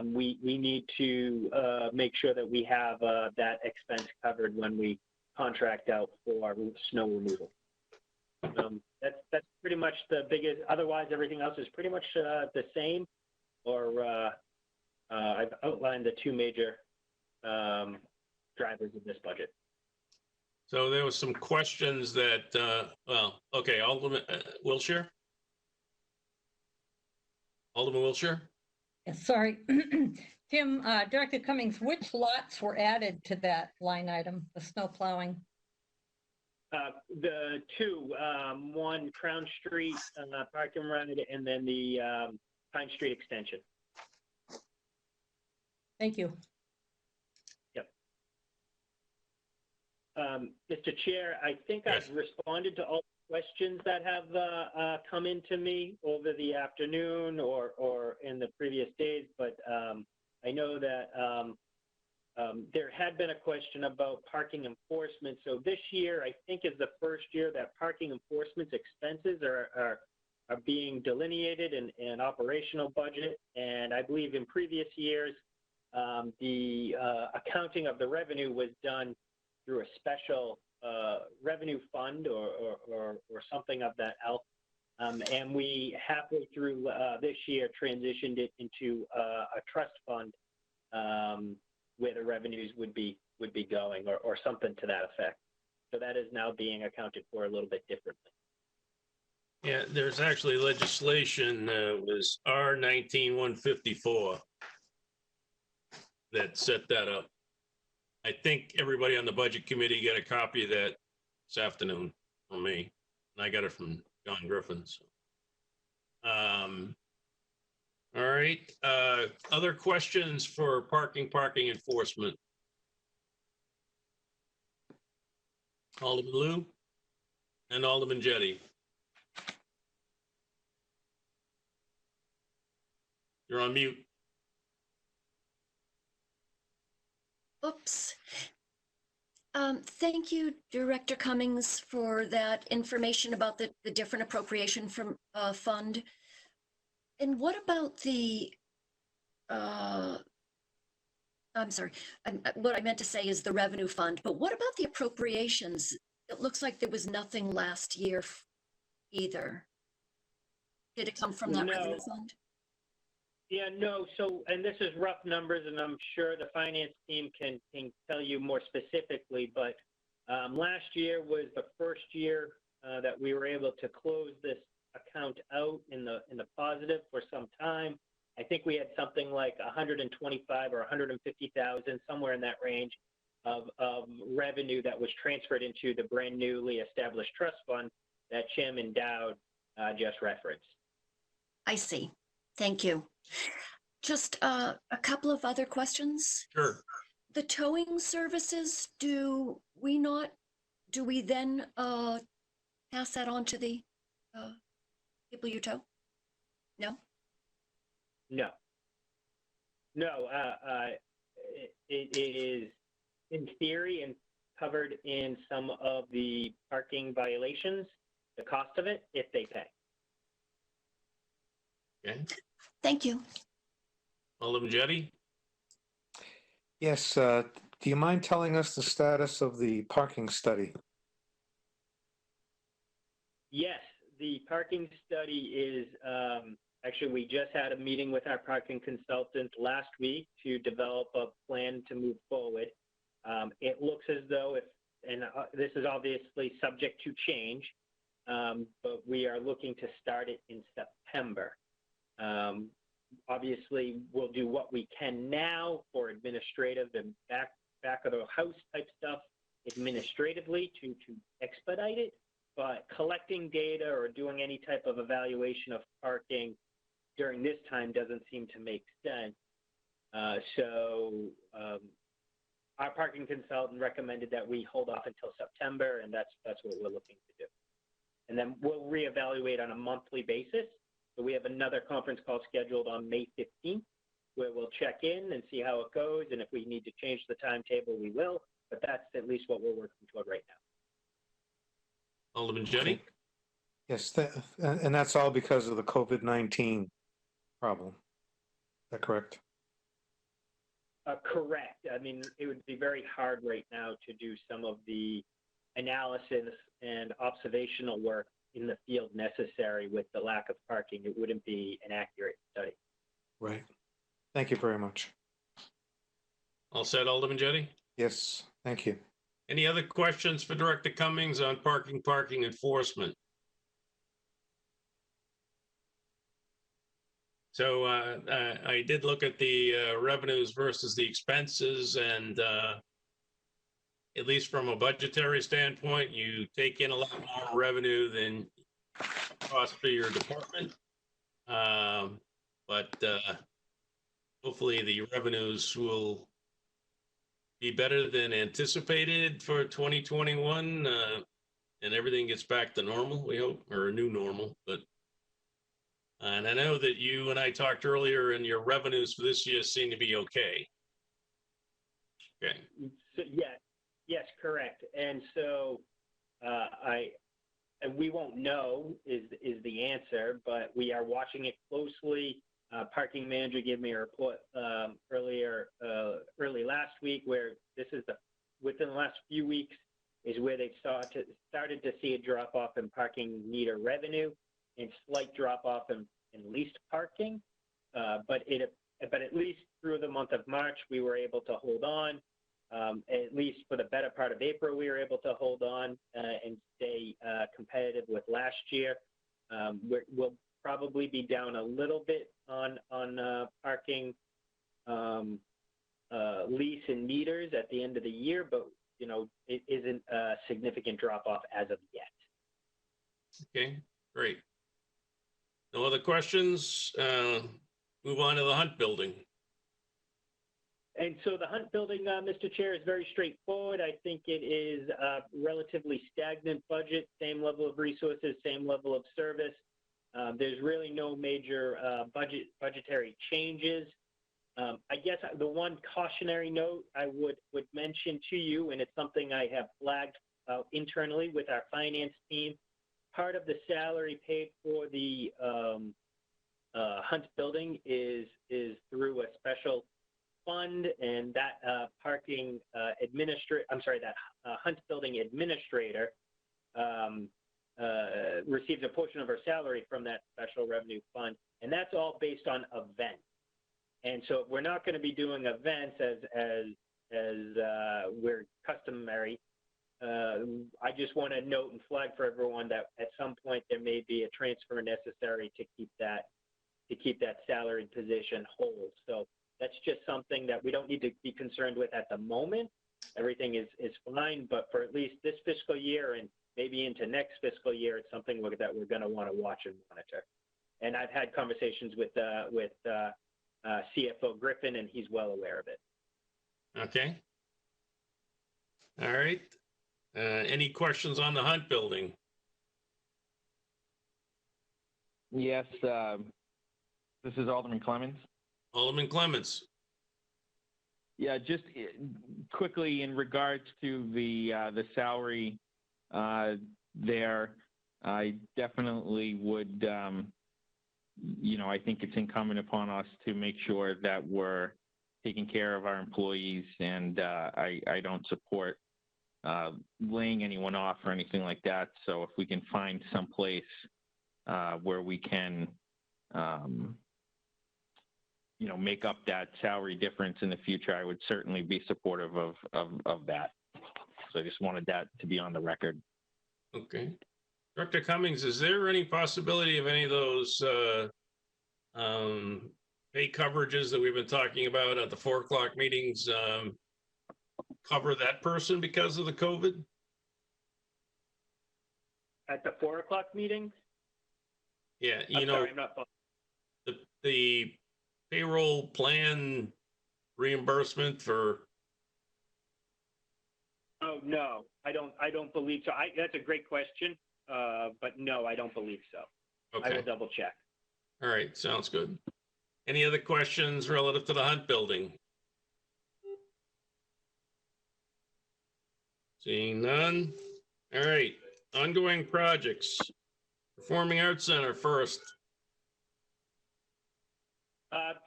We need to make sure that we have that expense covered when we contract out for snow removal. That's pretty much the biggest. Otherwise, everything else is pretty much the same. Or I've outlined the two major drivers of this budget. So there was some questions that, well, okay, Alderman Wilshire? Alderman Wilshire? Sorry, Tim, Director Cummings, which lots were added to that line item, the snow plowing? The two, one Crown Street park and ride, and then the Pine Street extension. Thank you. Mr. Chair, I think Yes. I've responded to all the questions that have come into me over the afternoon or in the previous days, but I know that there had been a question about parking enforcement. So this year, I think, is the first year that parking enforcement's expenses are being delineated in operational budget. And I believe in previous years, the accounting of the revenue was done through a special revenue fund or something of that ilk. And we halfway through this year transitioned it into a trust fund where the revenues would be going or something to that effect. So that is now being accounted for a little bit differently. Yeah, there's actually legislation, was R-19-154 that set that up. I think everybody on the budget committee got a copy of that this afternoon from me, and I got it from John Griffin. So. All right, other questions for parking enforcement? Alderman Lou and Alderman Jettie. You're on mute. Oops. Thank you, Director Cummings, for that information about the different appropriation from fund. And what about the, I'm sorry, what I meant to say is the revenue fund, but what about the appropriations? It looks like there was nothing last year either. Did it come from that revenue fund? Yeah, no. So, and this is rough numbers, and I'm sure the finance team can tell you more specifically. But last year was the first year that we were able to close this account out in the positive for some time. I think we had something like 125 or 150,000, somewhere in that range, of revenue that was transferred into the brand newly established trust fund that Chairman Dowd just referenced. I see. Thank you. Just a couple of other questions. Sure. The towing services, do we then pass that on to the people you tow? No? No. No, it is in theory and covered in some of the parking violations, the cost of it, if they pay. Okay. Thank you. Alderman Jettie? Yes, do you mind telling us the status of the parking study? Yes, the parking study is, actually, we just had a meeting with our parking consultant last week to develop a plan to move forward. It looks as though this is obviously subject to change, but we are looking to start it in September. Obviously, we'll do what we can now for administrative and back of the house type stuff administratively to expedite it, but collecting data or doing any type of evaluation of parking during this time doesn't seem to make sense. So our parking consultant recommended that we hold off until September, and that's what we're looking to do. And then we'll reevaluate on a monthly basis. So we have another conference call scheduled on May 15th, where we'll check in and see how it goes. And if we need to change the timetable, we will. But that's at least what we're working toward right now. Alderman Jettie? Yes, and that's all because of the COVID-19 problem. Is that correct? Correct. I mean, it would be very hard right now to do some of the analysis and observational work in the field necessary with the lack of parking. It wouldn't be an accurate study. Right. Thank you very much. All set, Alderman Jettie? Yes, thank you. Any other questions for Director Cummings on parking enforcement? So I did look at the revenues versus the expenses, and at least from a budgetary standpoint, you take in a lot more revenue than cost for your department. But hopefully the revenues will be better than anticipated for 2021, and everything gets back to normal, we hope, or a new normal. But and I know that you and I talked earlier, and your revenues for this year seem to be okay. Okay. So, yes, correct. And so we won't know is the answer, but we are watching it closely. Parking manager gave me a report early last week where within the last few weeks is where they started to see a drop off in parking meter revenue and slight drop off in leased parking. But at least through the month of March, we were able to hold on. At least for the better part of April, we were able to hold on and stay competitive with last year. We'll probably be down a little bit on parking lease and meters at the end of the year, but it isn't a significant drop off as of yet. Okay, great. No other questions? Move on to the Hunt building. And so the Hunt building, Mr. Chair, is very straightforward. I think it is a relatively stagnant budget, same level of resources, same level of service. There's really no major budgetary changes. I guess the one cautionary note I would mention to you, and it's something I have flagged internally with our finance team, part of the salary paid for the Hunt building is through a special fund, and that Hunt building administrator receives a portion of her salary from that special revenue fund, and that's all based on events. And so we're not going to be doing events as we're customary. I just want to note and flag for everyone that at some point there may be a transfer necessary to keep that salaried position whole. So that's just something that we don't need to be concerned with at the moment. Everything is fine, but for at least this fiscal year and maybe into next fiscal year, it's something that we're going to want to watch and monitor. And I've had conversations with CFO Griffin, and he's well aware of it. Okay. All right. Any questions on the Hunt building? Yes, this is Alderman Clemens. Alderman Clements. Yeah, just quickly in regards to the salary there, I definitely would, I think it's incumbent upon us to make sure that we're taking care of our employees, and I don't support laying anyone off or anything like that. So if we can find some place where we can, make up that salary difference in the future, I would certainly be supportive of that. So I just wanted that to be on the record. Okay. Dr. Cummings, is there any possibility of any of those pay coverages that we've been talking about at the 4 o'clock meetings cover that person because of the COVID? At the 4 o'clock meeting? Yeah, Sorry, I'm not following. the payroll plan reimbursement for. Oh, no, I don't believe so. That's a great question, but no, I don't believe so. Okay. I will double check. All right, sounds good. Any other questions relative to the Hunt building? Seeing none. All right, ongoing projects. Performing Arts Center first.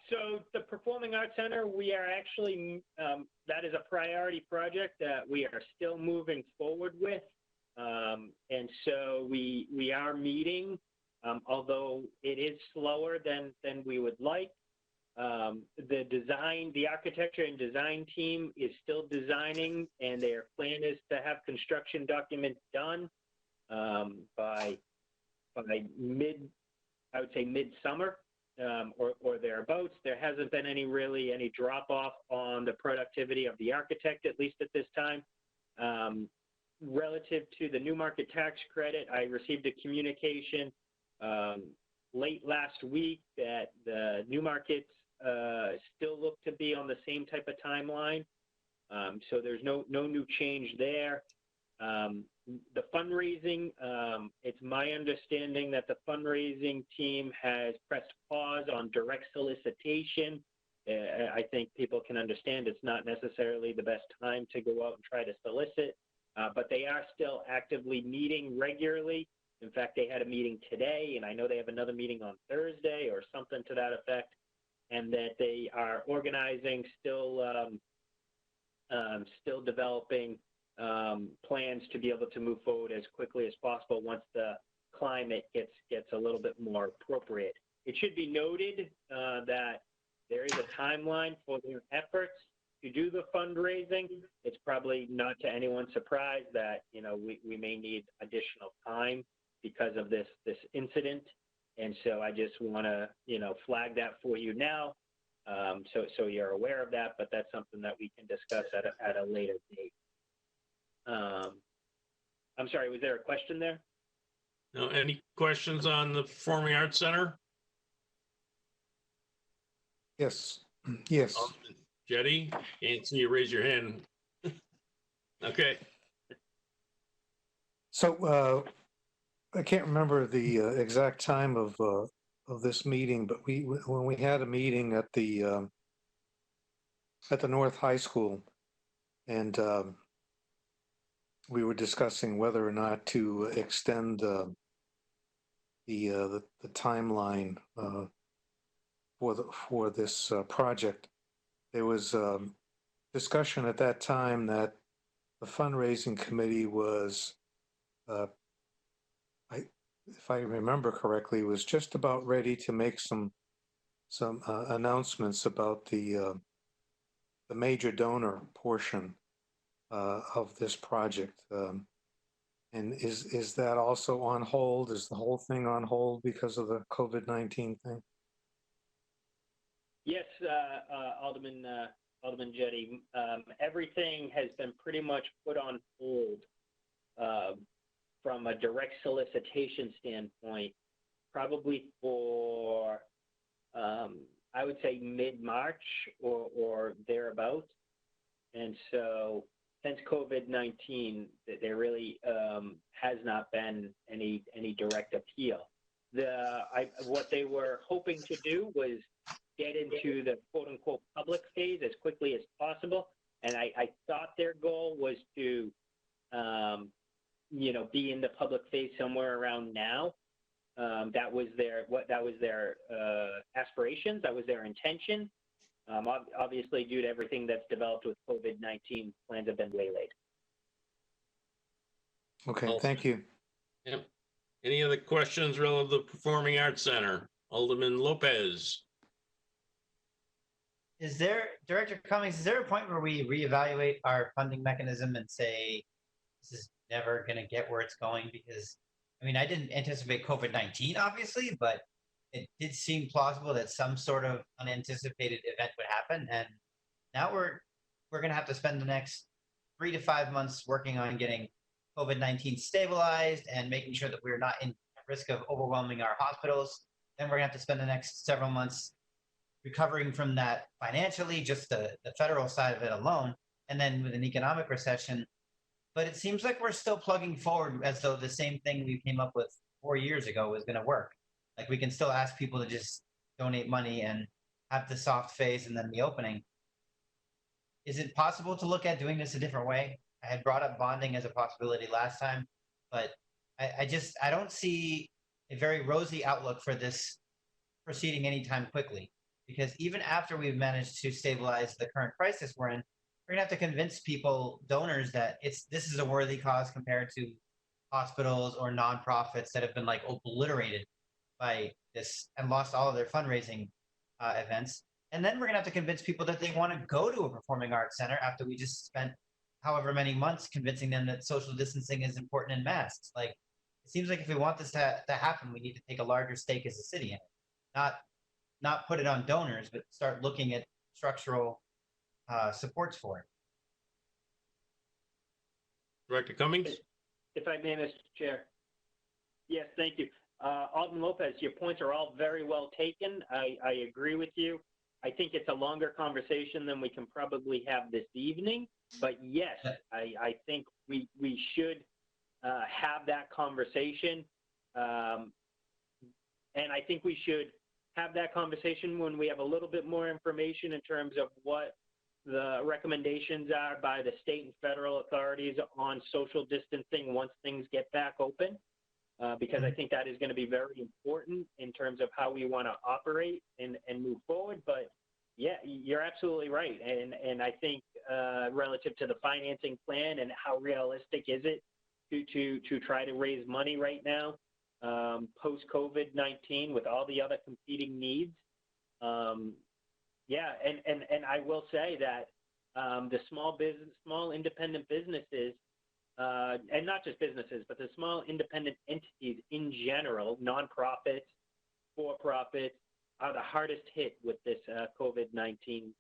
So the Performing Arts Center, we are actually, that is a priority project that we are still moving forward with. And so we are meeting, although it is slower than we would like. The architecture and design team is still designing, and their plan is to have construction documents done by midsummer. Or thereabouts. There hasn't been any drop off on the productivity of the architect, at least at this time. Relative to the new market tax credit, I received a communication late last week that the new markets still look to be on the same type of timeline. So there's no new change there. The fundraising, it's my understanding that the fundraising team has pressed pause on direct solicitation. I think people can understand it's not necessarily the best time to go out and try to solicit, but they are still actively meeting regularly. In fact, they had a meeting today, and I know they have another meeting on Thursday or something to that effect, and that they are organizing, still developing plans to be able to move forward as quickly as possible once the climate gets a little bit more appropriate. It should be noted that there is a timeline for their efforts to do the fundraising. It's probably not to anyone's surprise that, you know, we may need additional time because of this incident. And so I just want to, you know, flag that for you now. So you're aware of that, but that's something that we can discuss at a later date. I'm sorry, was there a question there? No, any questions on the Performing Arts Center? Yes, yes. Jetty, can't see you raise your hand. Okay. So I can't remember the exact time of this meeting, but when we had a meeting at the North High School, and we were discussing whether or not to extend the timeline for this project. There was discussion at that time that the fundraising committee was, if I remember correctly, was just about ready to make some announcements about the major donor portion of this project. And is that also on hold? Is the whole thing on hold because of the COVID-19 thing? Yes, Alderman Jetty. Everything has been pretty much put on hold from a direct solicitation standpoint, probably for, I would say, mid-March or thereabouts. And so since COVID-19, there really has not been any direct appeal. What they were hoping to do was get into the quote-unquote public phase as quickly as possible. And I thought their goal was to, you know, be in the public phase somewhere around now. That was their aspirations. That was their intention. Obviously, due to everything that's developed with COVID-19, plans have been waylaid. Okay, thank you. Yep. Any other questions relative to the Performing Arts Center? Alderman Lopez. Is there, Director Cummings, is there a point where we reevaluate our funding mechanism and say, this is never going to get where it's going? Because, I mean, I didn't anticipate COVID-19, obviously, but it did seem plausible that some sort of unanticipated event would happen. And now we're going to have to spend the next 3 to 5 months working on getting COVID-19 stabilized and making sure that we're not in risk of overwhelming our hospitals. Then we're going to have to spend the next several months recovering from that financially, just the federal side of it alone, and then with an economic recession. But it seems like we're still plugging forward as though the same thing we came up with 4 years ago was going to work. Like, we can still ask people to just donate money and have the soft phase and then the opening. Is it possible to look at doing this a different way? I had brought up bonding as a possibility last time, but I don't see a very rosy outlook for this proceeding anytime quickly. Because even after we've managed to stabilize the current crisis we're in, we're gonna have to convince people, donors, that this is a worthy cause compared to hospitals or nonprofits that have been like obliterated by this and lost all of their fundraising events. And then we're gonna have to convince people that they want to go to a performing arts center after we just spent however many months convincing them that social distancing is important and masks. Like, it seems like if we want this to happen, we need to take a larger stake as a city in it, not put it on donors, but start looking at structural supports for it. Director Cummings? If I may, Mr. Chair. Yes, thank you. Alderman Lopez, your points are all very well taken. I agree with you. I think it's a longer conversation than we can probably have this evening. But yes, I think we should have that conversation. And I think we should have that conversation when we have a little bit more information in terms of what the recommendations are by the state and federal authorities on social distancing once things get back open. Because I think that is going to be very important in terms of how we want to operate and move forward. But yeah, you're absolutely right. And I think relative to the financing plan and how realistic is it to try to raise money right now, post COVID-19 with all the other competing needs. Yeah, and I will say that the small independent businesses, and not just businesses, but the small independent entities in general, nonprofits, for-profits, are the hardest hit with this COVID-19,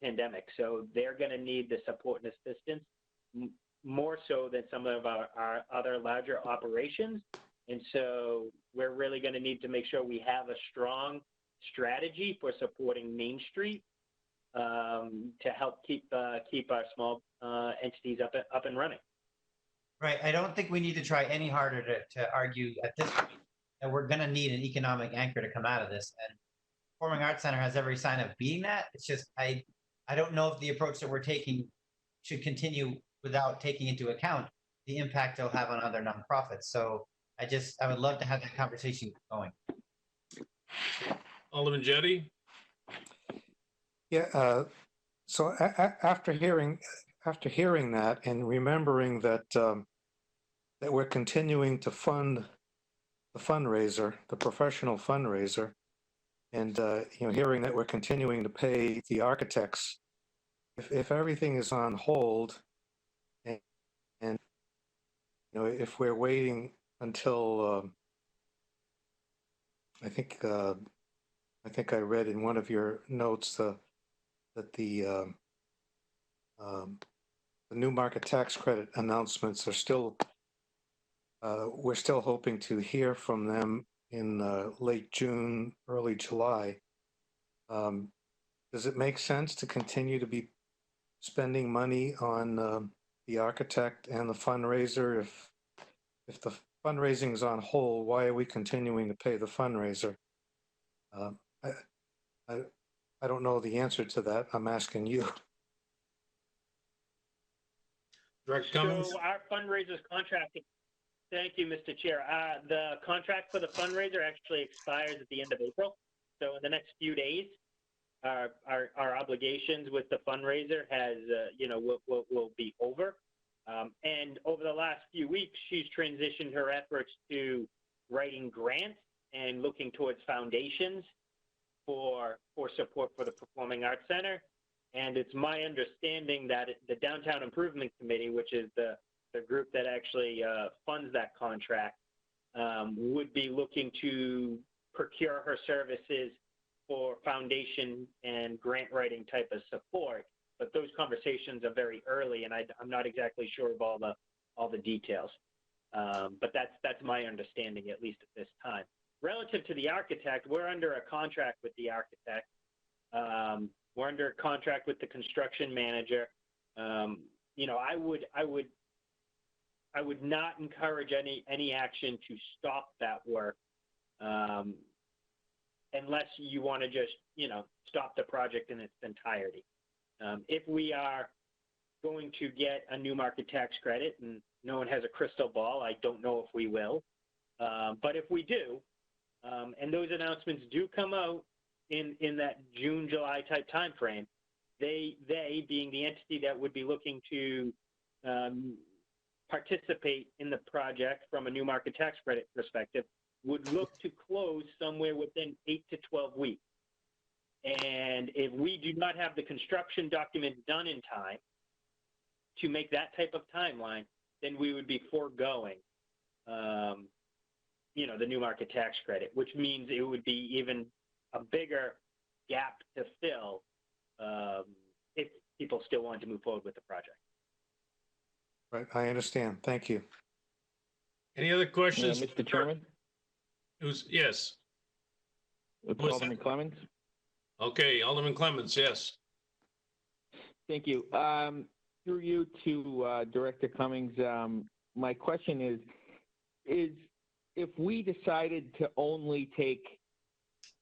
pandemic. So they're going to need the support and assistance more so than some of our other larger operations. And so we're really going to need to make sure we have a strong strategy for supporting Main Street to help keep our small entities up and running. Right. I don't think we need to try any harder to argue at this point that we're going to need an economic anchor to come out of this. And Performing Arts Center has every sign of being that. It's just, I don't know if the approach that we're taking should continue without taking into account the impact it'll have on other nonprofits. So I would love to have that conversation going. Alderman Jettie? Yeah, so after hearing that and remembering that that we're continuing to fund the fundraiser, the professional fundraiser, and hearing that we're continuing to pay the architects, if everything is on hold, and if we're waiting until I think I read in one of your notes that the new market tax credit announcements are still, we're still hoping to hear from them in late June, early July. Does it make sense to continue to be spending money on the architect and the fundraiser? If the fundraising is on hold, why are we continuing to pay the fundraiser? I don't know the answer to that. I'm asking you. Director Cummings? So our fundraisers contract, thank you, Mr. Chair. The contract for the fundraiser actually expires at the end of April. So in the next few days, our obligations with the fundraiser has, will be over. And over the last few weeks, she's transitioned her efforts to writing grants and looking towards foundations for support for the Performing Arts Center. And it's my understanding that the Downtown Improvement Committee, which is the group that actually funds that contract, would be looking to procure her services for foundation and grant writing type of support. But those conversations are very early, and I'm not exactly sure of all the details. But that's my understanding, at least at this time. Relative to the architect, we're under a contract with the architect. We're under a contract with the construction manager. I would not encourage any action to stop that work unless you want to just, stop the project in its entirety. If we are going to get a new market tax credit, and no one has a crystal ball, I don't know if we will. But if we do, and those announcements do come out in that June, July type time frame, they being the entity that would be looking to participate in the project from a new market tax credit perspective, would look to close somewhere within 8 to 12 weeks. And if we do not have the construction document done in time to make that type of timeline, then we would be foregoing the new market tax credit, which means it would be even a bigger gap to fill if people still want to move forward with the project. Right, I understand. Thank you. Any other questions? Mr. Chairman, Yes. it's What's Alderman Clemmons. Okay, Alderman Clemmons, yes. Thank you. Through you to Director Cummings, my question is if we decided to only take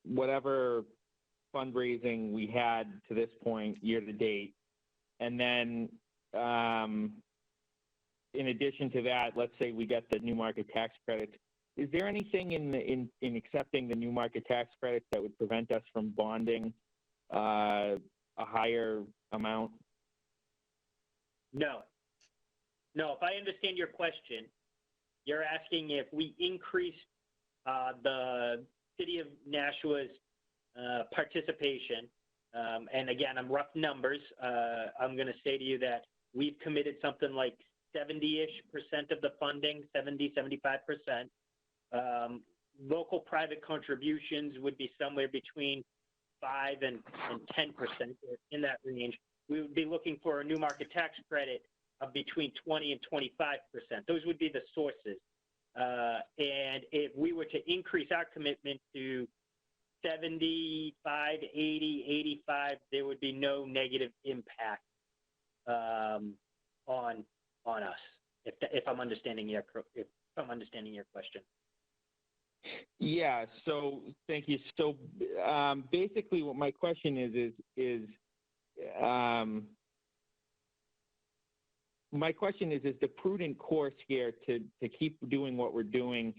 whatever fundraising we had to this point year to date, and then in addition to that, let's say we get the new market tax credits, is there anything in accepting the new market tax credits that would prevent us from bonding a higher amount? No. No, if I understand your question, you're asking if we increase the City of Nashua's participation, and again, I'm rough numbers. I'm going to say to you that we've committed something like 70-ish% of the funding, 70, 75%. Local private contributions would be somewhere between 5 and 10%, in that range. We would be looking for a new market tax credit of between 20 and 25%. Those would be the sources. And if we were to increase our commitment to 75, 80, 85, there would be no negative impact on us. If I'm understanding your question. Yeah. So thank you. So basically, what my question is the prudent course here to keep doing what we're doing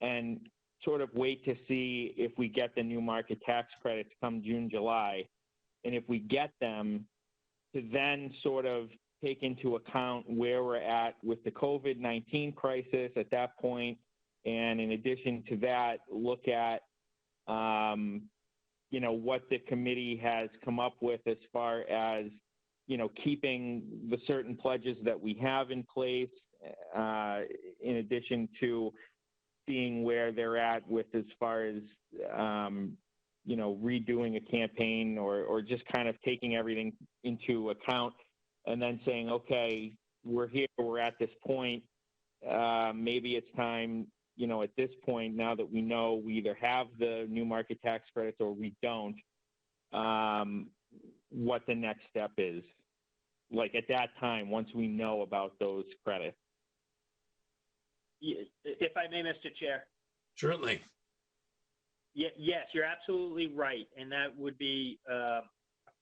and sort of wait to see if we get the new market tax credits come June, July, and if we get them, to then sort of take into account where we're at with the COVID-19 crisis at that point, and in addition to that, look at what the committee has come up with as far as keeping the certain pledges that we have in place, in addition to seeing where they're at with as far as redoing a campaign or just kind of taking everything into account and then saying, okay, we're here, we're at this point. Maybe it's time, at this point, now that we know we either have the new market tax credits or we don't, what the next step is. Like at that time, once we know about those credits. If I may, Mr. Chair. Certainly. Yes, you're absolutely right. And that would be a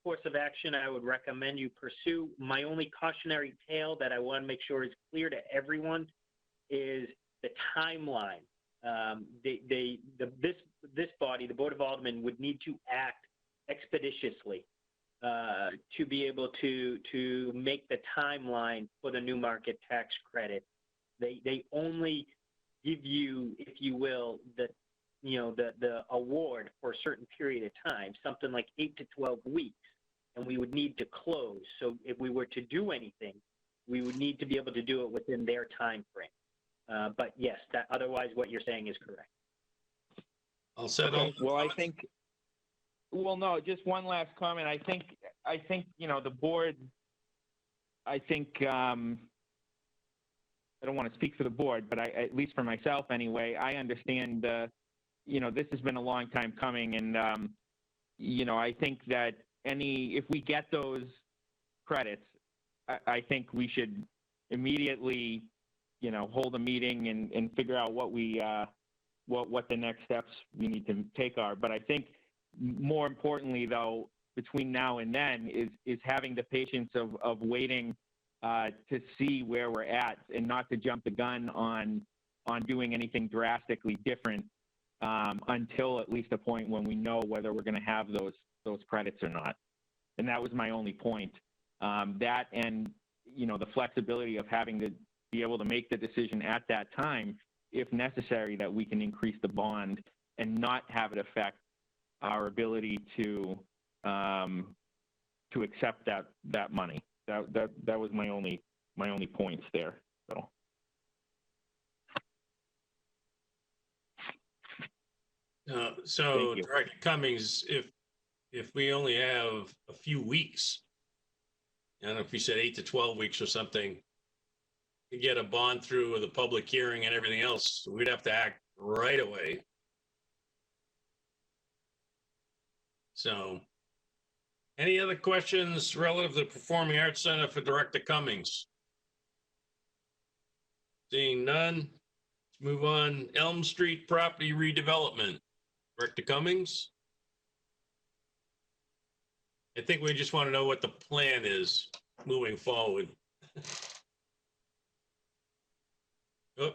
course of action I would recommend you pursue. My only cautionary tale that I want to make sure is clear to everyone is the timeline. This body, the Board of Aldermen, would need to act expeditiously to be able to make the timeline for the new market tax credit. They only give you, if you will, the award for a certain period of time, something like 8 to 12 weeks, and we would need to close. So if we were to do anything, we would need to be able to do it within their time frame. But yes, otherwise what you're saying is correct. I'll set okay. Well, no, just one last comment. I think the board, I don't want to speak for the board, but at least for myself anyway, I understand, this has been a long time coming. And, I think that if we get those credits, I think we should immediately, hold a meeting and figure out what the next steps we need to take are. But I think more importantly, though, between now and then is having the patience of waiting to see where we're at and not to jump the gun on doing anything drastically different until at least a point when we know whether we're going to have those credits or not. And that was my only point. That and, the flexibility of having to be able to make the decision at that time, if necessary, that we can increase the bond and not have it affect our ability to accept that money. That was my only points there. So Director Cummings, if we only have a few weeks, I don't know if you said 8 to 12 weeks or something, to get a bond through with a public hearing and everything else. We'd have to act right away. So, any other questions relative to the Performing Arts Center for Director Cummings? Seeing none, let's move on. Elm Street property redevelopment. Director Cummings? I think we just want to know what the plan is moving forward. Oh,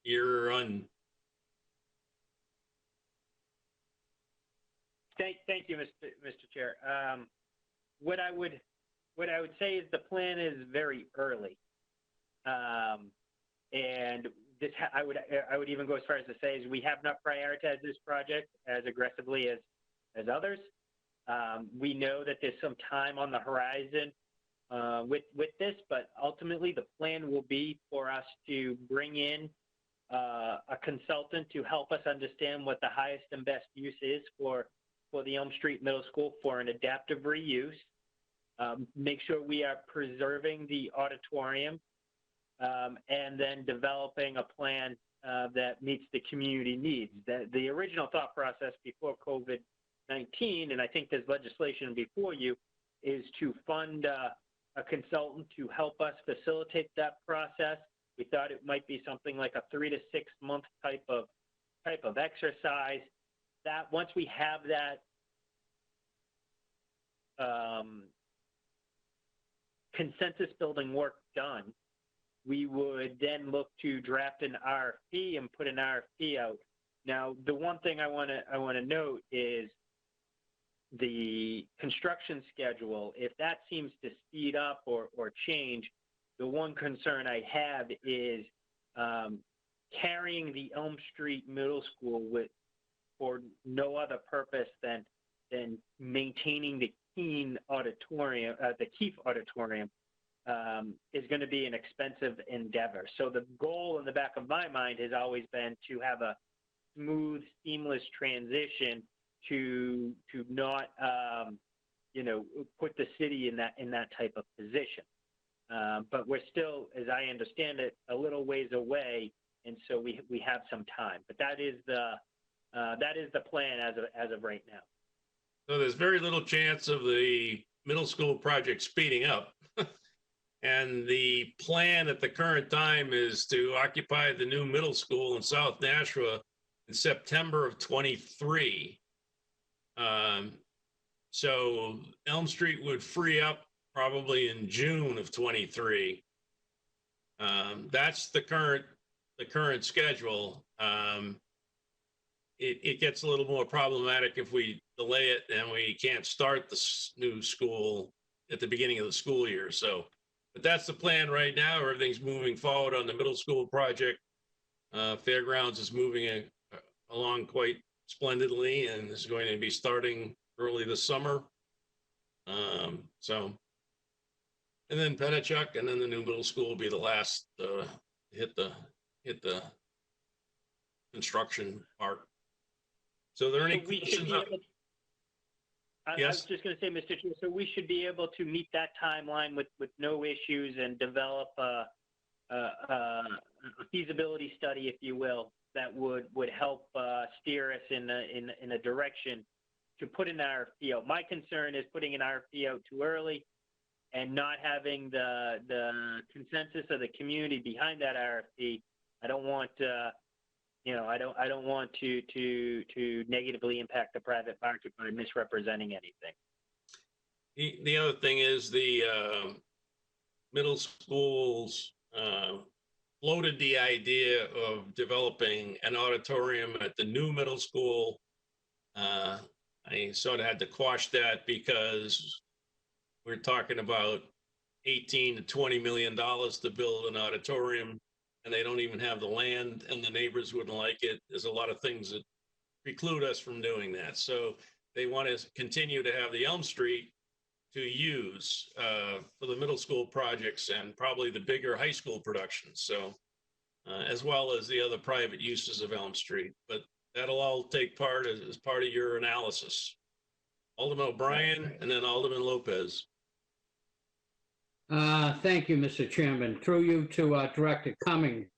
you're on. Thank you, Mr. Chair. What I would say is the plan is very early, and this I would even go as far as to say is we have not prioritized this project as aggressively as others. We know that there's some time on the horizon with this, but ultimately the plan will be for us to bring in a consultant to help us understand what the highest and best use is for the Elm Street Middle School for an adaptive reuse. Make sure we are preserving the auditorium, and then developing a plan that meets the community needs. The original thought process before COVID-19, and I think there's legislation before you, is to fund a consultant to help us facilitate that process. We thought it might be something like a 3 to 6 month type of exercise. That once we have that consensus building work done, we would then look to draft an RFP and put an RFP out. Now, the one thing I want to note is the construction schedule. If that seems to speed up or change, the one concern I have is carrying the Elm Street Middle School for no other purpose than maintaining the Keene auditorium, the Keefe auditorium, is going to be an expensive endeavor. So the goal in the back of my mind has always been to have a smooth, seamless transition to not, put the city in that type of position. But we're still, as I understand it, a little ways away, and so we have some time. But that is the plan as of right now. So there's very little chance of the middle school project speeding up. And the plan at the current time is to occupy the new middle school in South Nashua in September of 23. So Elm Street would free up probably in June of 23. That's the current schedule. It gets a little more problematic if we delay it and we can't start the new school at the beginning of the school year. So, but that's the plan right now. Everything's moving forward on the middle school project. Fairgrounds is moving along quite splendidly and is going to be starting early this summer. And then Pennachuck, and then the new middle school will be the last hit the construction part. So are there any questions? I was just going to say, Mr. Chair, so we should be able to meet that timeline with no issues and develop a feasibility study, if you will, that would help steer us in a direction to put an RFP out. My concern is putting an RFP out too early and not having the consensus of the community behind that RFP. I don't want I don't want to negatively impact the private market by misrepresenting anything. The other thing is the middle schools floated the idea of developing an auditorium at the new middle school. I sort of had to quash that because we're talking about $18 to $20 million to build an auditorium, and they don't even have the land, and the neighbors wouldn't like it. There's a lot of things that preclude us from doing that. So they want to continue to have the Elm Street to use for the middle school projects and probably the bigger high school productions. So as well as the other private uses of Elm Street, but that'll all take part as part of your analysis. Alderman O'Brien and then Alderman Lopez. Thank you, Mr. Chairman. Through you to Director Cummings.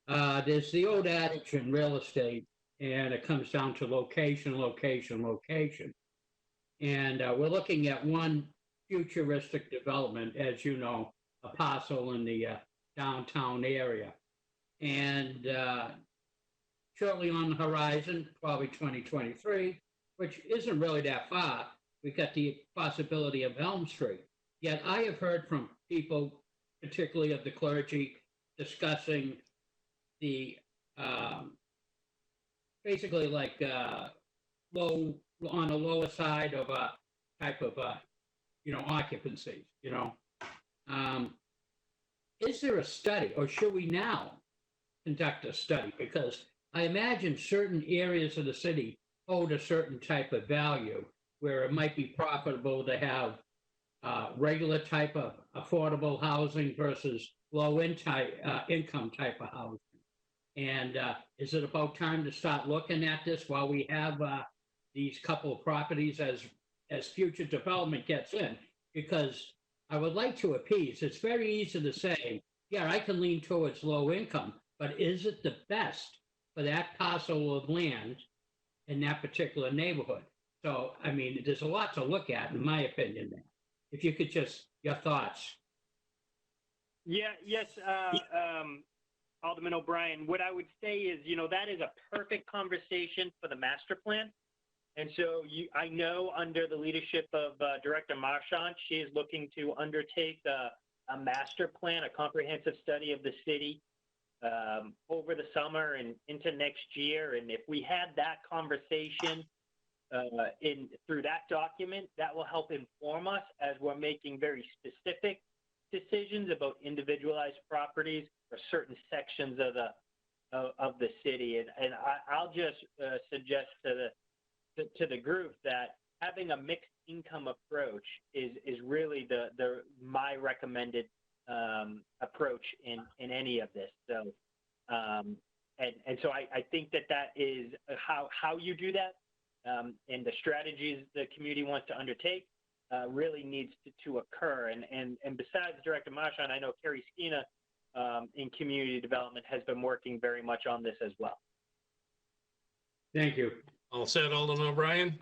There's the old adage in real estate, and it comes down to location, location, location. And we're looking at one futuristic development, as you know, a parcel in the downtown area. And shortly on the horizon, probably 2023, which isn't really that far, we've got the possibility of Elm Street. Yet I have heard from people, particularly of the clergy, discussing the basically like low on the lower side of a type of occupancy. Is there a study, or should we now conduct a study? Because I imagine certain areas of the city hold a certain type of value where it might be profitable to have regular type of affordable housing versus low income type of housing. And is it about time to start looking at this while we have these couple of properties as future development gets in? Because I would like to appease. It's very easy to say, yeah, I can lean towards low income, but is it the best for that parcel of land in that particular neighborhood? So, I mean, there's a lot to look at, in my opinion, there. If you could just, your thoughts. Yeah, yes, Alderman O'Brien, what I would say is, that is a perfect conversation for the master plan. And so I know under the leadership of Director Marchant, she is looking to undertake a master plan, a comprehensive study of the city over the summer and into next year. And if we had that conversation through that document, that will help inform us as we're making very specific decisions about individualized properties or certain sections of the city. And I'll just suggest to the group that having a mixed income approach is really my recommended approach in any of this. So and so I think that is how you do that, and the strategies the community wants to undertake really needs to occur. And besides Director Marchant, I know Kerry Skeena in community development has been working very much on this as well. Thank you. All set, Alderman O'Brien?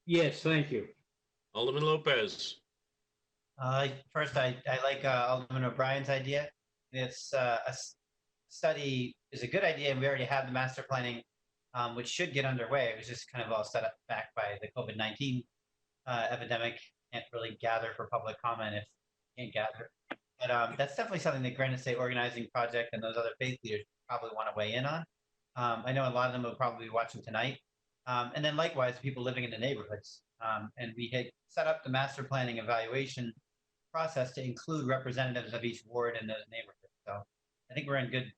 Yes, thank you. Alderman Lopez? First, I like Alderman O'Brien's idea. It's a study is a good idea, and we already have the master planning, which should get underway. It was just kind of all set up back by the COVID-19 epidemic. Can't really gather for public comment if you can't gather. But that's definitely something that Granite State Organizing Project and those other faith leaders probably want to weigh in on. I know a lot of them will probably be watching tonight. And then likewise, people living in the neighborhoods. And we had set up the master planning evaluation process to include representatives of each ward in those neighborhoods. So I think we're in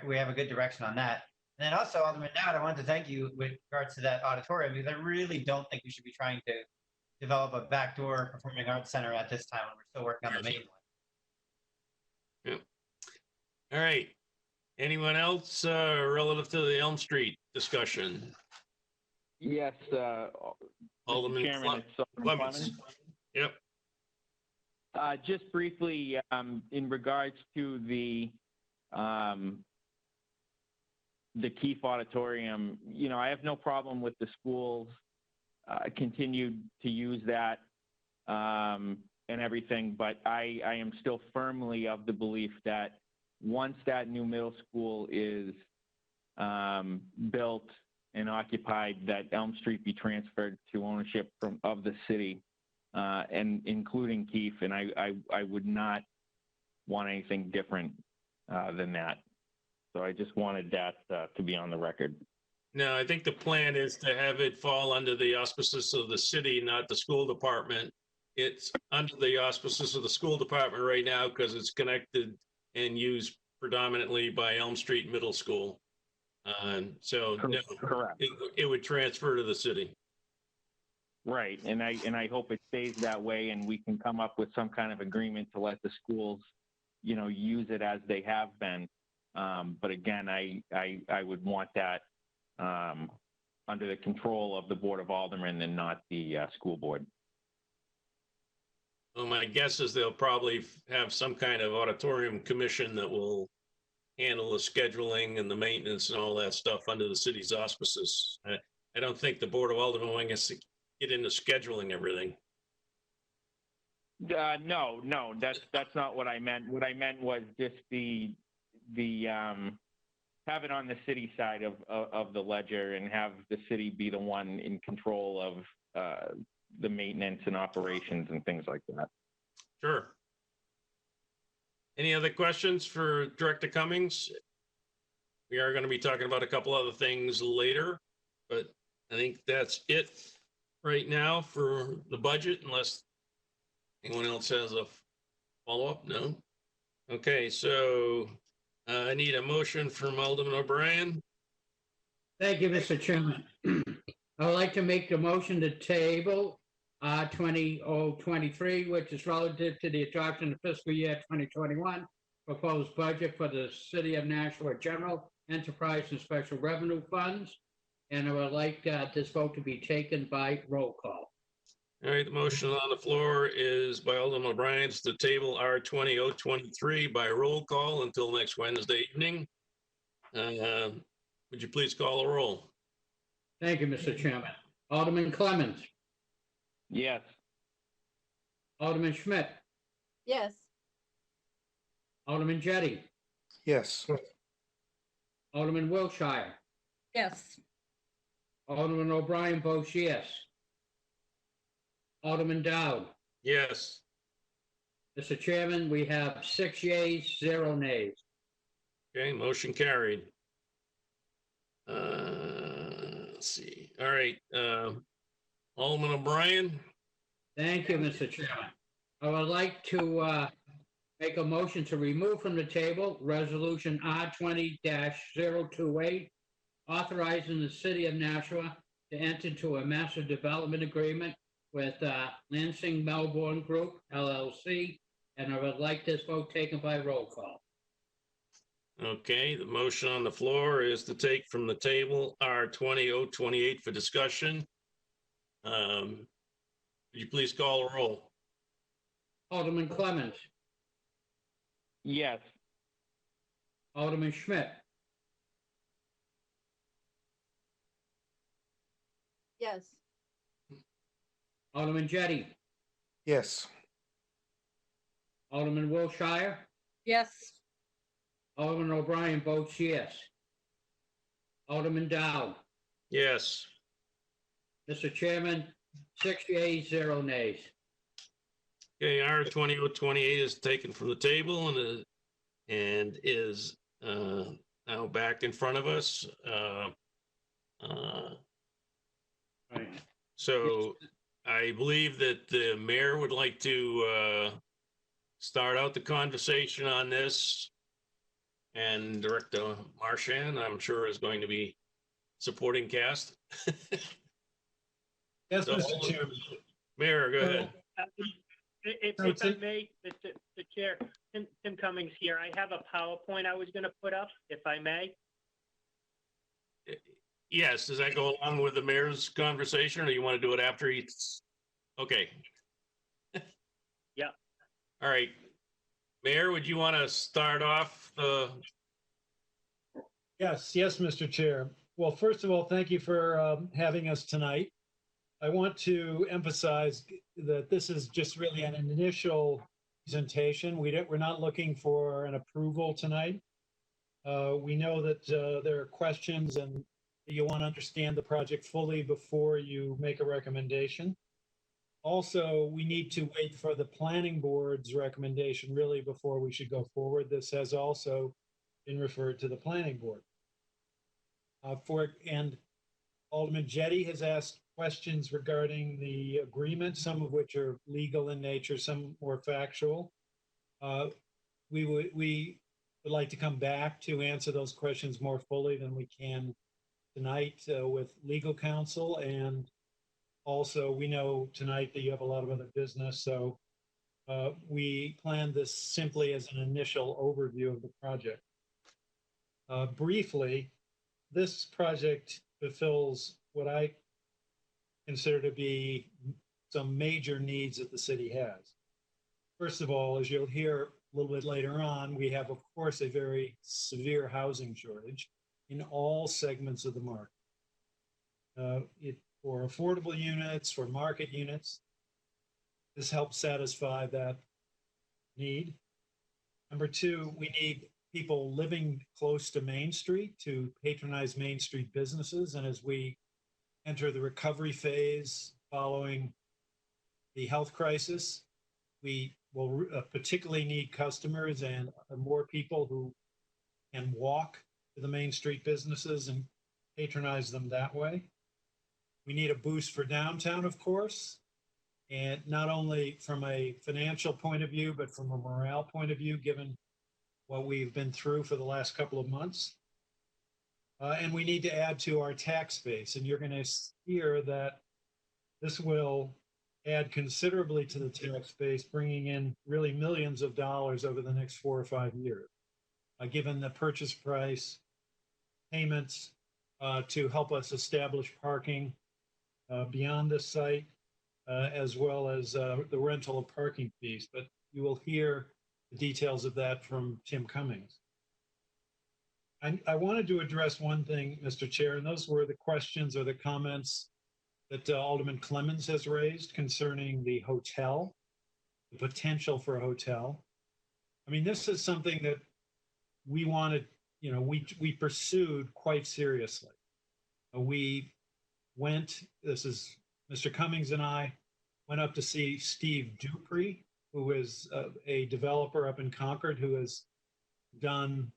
we have a good direction on that. And then also, Alderman Dowd, I wanted to thank you with regards to that auditorium, because I really don't think we should be trying to develop a backdoor performing arts center at this time when we're still working on the main one. Yeah. All right. Anyone else relative to the Elm Street discussion? Yes, Alderman Chairman, Clements. Yep. Just briefly, in regards to the Keefe Auditorium, I have no problem with the schools continued to use that and everything, but I am still firmly of the belief that once that new middle school is built and occupied, that Elm Street be transferred to ownership of the city, and including Keefe, and I would not want anything different than that. So I just wanted that to be on the record. No, I think the plan is to have it fall under the auspices of the city, not the school department. It's under the auspices of the school department right now because it's connected and used predominantly by Elm Street Middle School. So no, correct. It would transfer to the city. Right, and I hope it stays that way, and we can come up with some kind of agreement to let the schools, use it as they have been. But again, I would want that under the control of the Board of Aldermen and not the school board. Well, my guess is they'll probably have some kind of auditorium commission that will handle the scheduling and the maintenance and all that stuff under the city's auspices. I don't think the Board of Aldermen wants to get into scheduling everything. No, that's not what I meant. What I meant was just the have it on the city side of the ledger and have the city be the one in control of the maintenance and operations and things like that. Sure. Any other questions for Director Cummings? We are going to be talking about a couple other things later, but I think that's it right now for the budget, unless anyone else has a follow-up? No? Okay, so I need a motion from Alderman O'Brien. Thank you, Mr. Chairman. I would like to make a motion to table R20-023, which is relative to the adoption of fiscal year 2021 proposed budget for the City of Nashua General Enterprise and Special Revenue Funds. And I would like this vote to be taken by roll call. All right, the motion on the floor is by Alderman O'Brien to table R20-023 by roll call until next Wednesday evening. Would you please call a roll? Thank you, Mr. Chairman. Alderman Clemmons. Yes. Alderman Schmidt. Yes. Alderman Jettie. Yes. Alderman Wilshire. Yes. Alderman O'Brien votes yes. Alderman Dowd. Yes. Mr. Chairman, we have 6 yeas, 0 nays. Okay, motion carried. Let's see. All right, Alderman O'Brien. Thank you, Mr. Chairman. I would like to make a motion to remove from the table Resolution R20-028, authorizing the City of Nashua to enter into a master development agreement with Lansing Melbourne Group, LLC, and I would like this vote taken by roll call. Okay, the motion on the floor is to take from the table R20-028 for discussion. Would you please call a roll? Alderman Clemmons. Yes. Alderman Schmidt. Yes. Alderman Jettie. Yes. Alderman Wilshire. Yes. Alderman O'Brien votes yes. Alderman Dowd. Yes. Mr. Chairman, 6 yeas, 0 nays. Okay, R20-028 is taken from the table and is now back in front of us. Right. So I believe that the mayor would like to start out the conversation on this. And Director Marchand, I'm sure, is going to be supporting cast. Yes, So, Mr. Chairman. Mayor, go ahead. If I may, Mr. Chair, Tim Cummings here. I have a PowerPoint I was going to put up, if I may. Yes, does that go along with the mayor's conversation, or you want to do it after he's? Okay. Yeah. All right. Mayor, would you want to start off? Yes, Mr. Chair. Well, first of all, thank you for having us tonight. I want to emphasize that this is just really an initial presentation. We're not looking for an approval tonight. We know that there are questions and you want to understand the project fully before you make a recommendation. Also, we need to wait for the planning board's recommendation really before we should go forward. This has also been referred to the planning board. And Alderman Jettie has asked questions regarding the agreement, some of which are legal in nature, some more factual. We would like to come back to answer those questions more fully than we can tonight with legal counsel. And also, we know tonight that you have a lot of other business, so we planned this simply as an initial overview of the project. Briefly, this project fulfills what I consider to be some major needs that the city has. First of all, as you'll hear a little bit later on, we have, of course, a very severe housing shortage in all segments of the market. For affordable units, for market units, this helps satisfy that need. Number two, we need people living close to Main Street to patronize Main Street businesses. And as we enter the recovery phase following the health crisis, we will particularly need customers and more people who can walk to the Main Street businesses and patronize them that way. We need a boost for downtown, of course, and not only from a financial point of view, but from a morale point of view, given what we've been through for the last couple of months. And we need to add to our tax base. And you're going to hear that this will add considerably to the tax base, bringing in really millions of dollars over the next 4 or 5 years, given the purchase price payments to help us establish parking beyond this site, as well as the rental of parking fees. But you will hear the details of that from Tim Cummings. I wanted to address one thing, Mr. Chair, and those were the questions or the comments that Alderman Clemmons has raised concerning the hotel, the potential for a hotel. I mean, this is something that we wanted, you know, we pursued quite seriously. We went, this is Mr. Cummings and I went up to see Steve Dupree, who is a developer up in Concord, who has done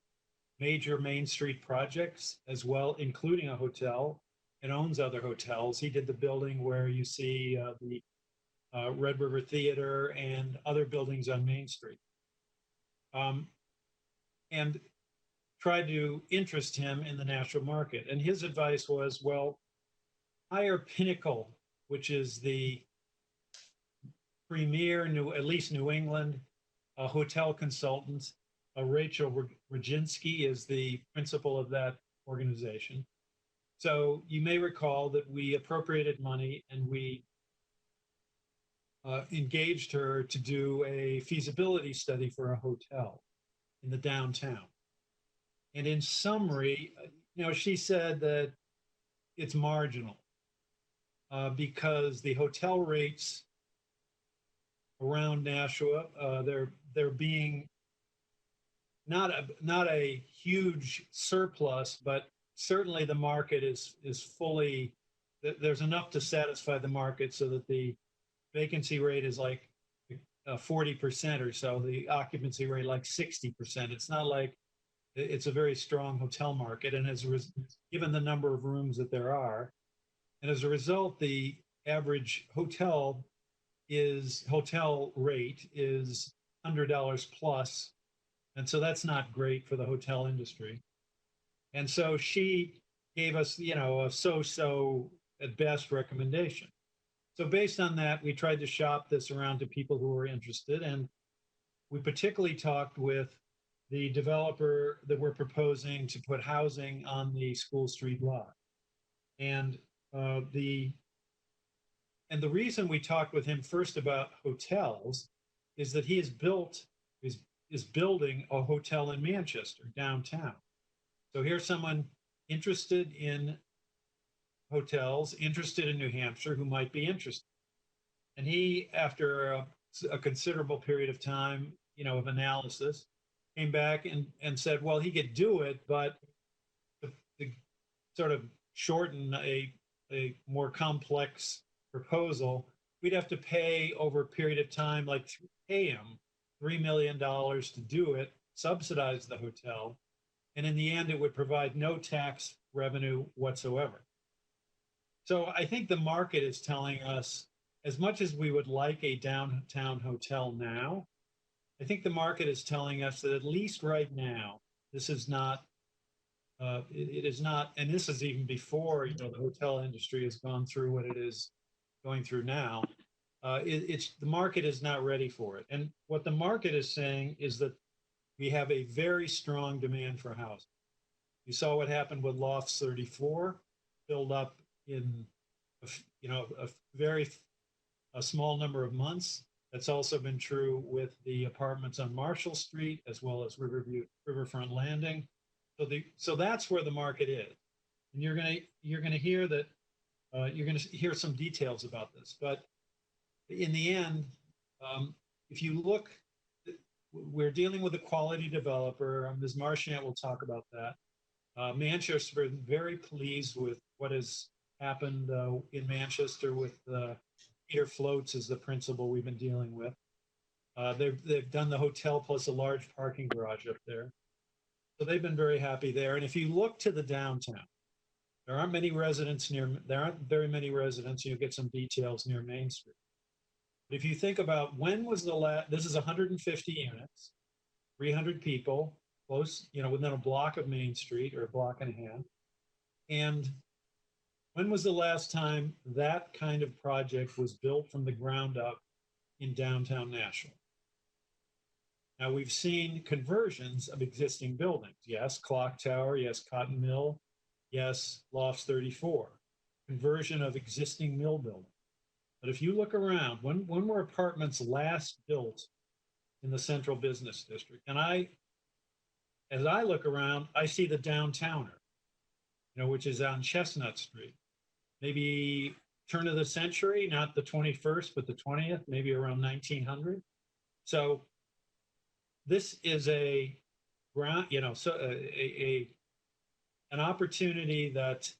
major Main Street projects as well, including a hotel, and owns other hotels. He did the building where you see the Red River Theater and other buildings on Main Street. And tried to interest him in the national market. And his advice was, well, hire Pinnacle, which is the premier, at least New England, hotel consultant. Rachel Roginski is the principal of that organization. So you may recall that we appropriated money and we engaged her to do a feasibility study for a hotel in the downtown. And in summary, you know, she said that it's marginal because the hotel rates around Nashua, they're being not a huge surplus, but certainly the market is fully, there's enough to satisfy the market so that the vacancy rate is like 40% or so, the occupancy rate like 60%. It's not like, it's a very strong hotel market. And given the number of rooms that there are, and as a result, the average hotel rate is $100 plus. And so that's not great for the hotel industry. And so she gave us, you know, a so-so at best recommendation. So based on that, we tried to shop this around to people who were interested. And we particularly talked with the developer that we're proposing to put housing on the School Street lot. And the reason we talked with him first about hotels is that he is building a hotel in Manchester, downtown. So here's someone interested in hotels, interested in New Hampshire, who might be interested. And he, after a considerable period of time, you know, of analysis, came back and said, well, he could do it, but to sort of shorten a more complex proposal, we'd have to pay over a period of time, like pay him $3 million to do it, subsidize the hotel, and in the end, it would provide no tax revenue whatsoever. So I think the market is telling us, as much as we would like a downtown hotel now, I think the market is telling us that at least right now, this is not, it is not, and this is even before, you know, the hotel industry has gone through what it is going through now. The market is not ready for it. And what the market is saying is that we have a very strong demand for housing. You saw what happened with Lofts 34, filled up in, you know, a small number of months. That's also been true with the apartments on Marshall Street as well as Riverfront Landing. So that's where the market is. And you're gonna hear that you're gonna hear some details about this. But in the end, if you look, we're dealing with a quality developer. Ms. Marchant will talk about that. Manchester, very pleased with what has happened in Manchester with Peter Floats as the principal we've been dealing with. They've done the hotel plus a large parking garage up there. So they've been very happy there. And if you look to the downtown, there aren't very many residents. You'll get some details near Main Street. But if you think about when was the last, this is 150 units, 300 people, close, within a block of Main Street or a block and a half. And when was the last time that kind of project was built from the ground up in downtown Nashville? Now, we've seen conversions of existing buildings. Yes, Clock Tower. Yes, Cotton Mill. Yes, Lofts 34. Conversion of existing mill buildings. But if you look around, when were apartments last built in the central business district? And as I look around, I see the downtowner, which is on Chestnut Street. Maybe turn of the century, not the 21st, but the 20th, maybe around 1900. So this is an opportunity that,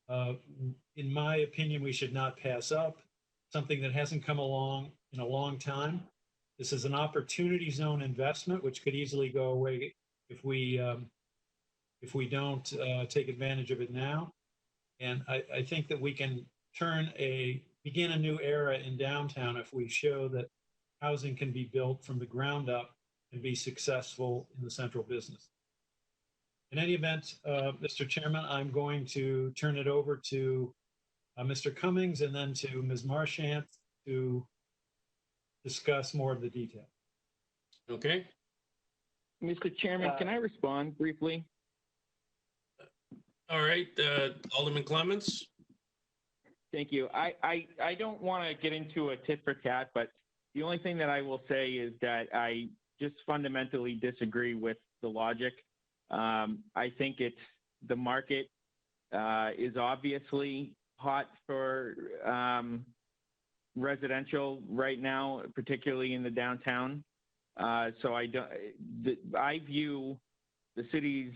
in my opinion, we should not pass up. Something that hasn't come along in a long time. This is an opportunity zone investment, which could easily go away if we don't take advantage of it now. And I think that we can begin a new era in downtown if we show that housing can be built from the ground up and be successful in the central business. In any event, Mr. Chairman, I'm going to turn it over to Mr. Cummings and then to Ms. Marchant to discuss more of the detail. Okay. Mr. Chairman, can I respond briefly? All right, Alderman Clements. Thank you. I don't want to get into a tit for tat, but the only thing that I will say is that I just fundamentally disagree with the logic. I think the market is obviously hot for residential right now, particularly in the downtown. So I view the city's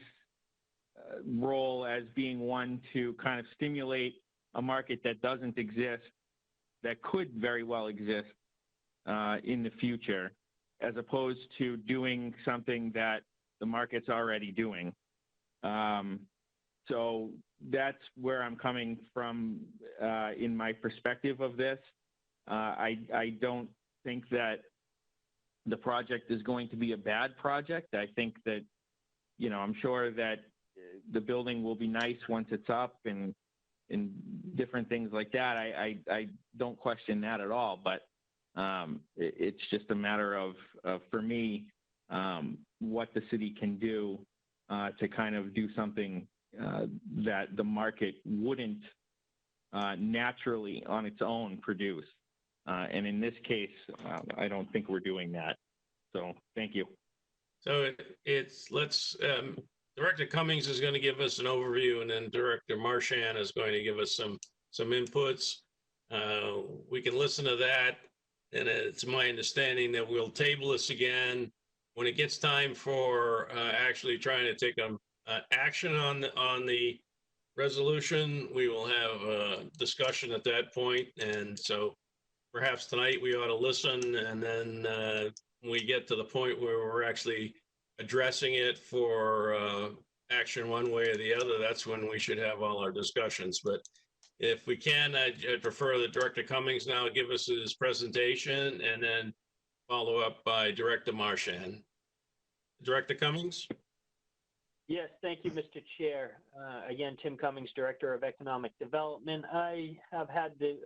role as being one to kind of stimulate a market that doesn't exist, that could very well exist in the future, as opposed to doing something that the market's already doing. So that's where I'm coming from in my perspective of this. I don't think that the project is going to be a bad project. I think that, I'm sure that the building will be nice once it's up and different things like that. I don't question that at all, but it's just a matter of for me, what the city can do to kind of do something that the market wouldn't naturally on its own produce. And in this case, I don't think we're doing that. So thank you. So Director Cummings is going to give us an overview, and then Director Marchant is going to give us some inputs. We can listen to that, and it's my understanding that we'll table this again when it gets time for actually trying to take action on the resolution. We will have a discussion at that point, and so perhaps tonight we ought to listen, and then when we get to the point where we're actually addressing it for action one way or the other, that's when we should have all our discussions. But if we can, I'd prefer that Director Cummings now give us his presentation and then follow up by Director Marchant. Director Cummings? Yes, thank you, Mr. Chair. Again, Tim Cummings, Director of Economic Development. I have had the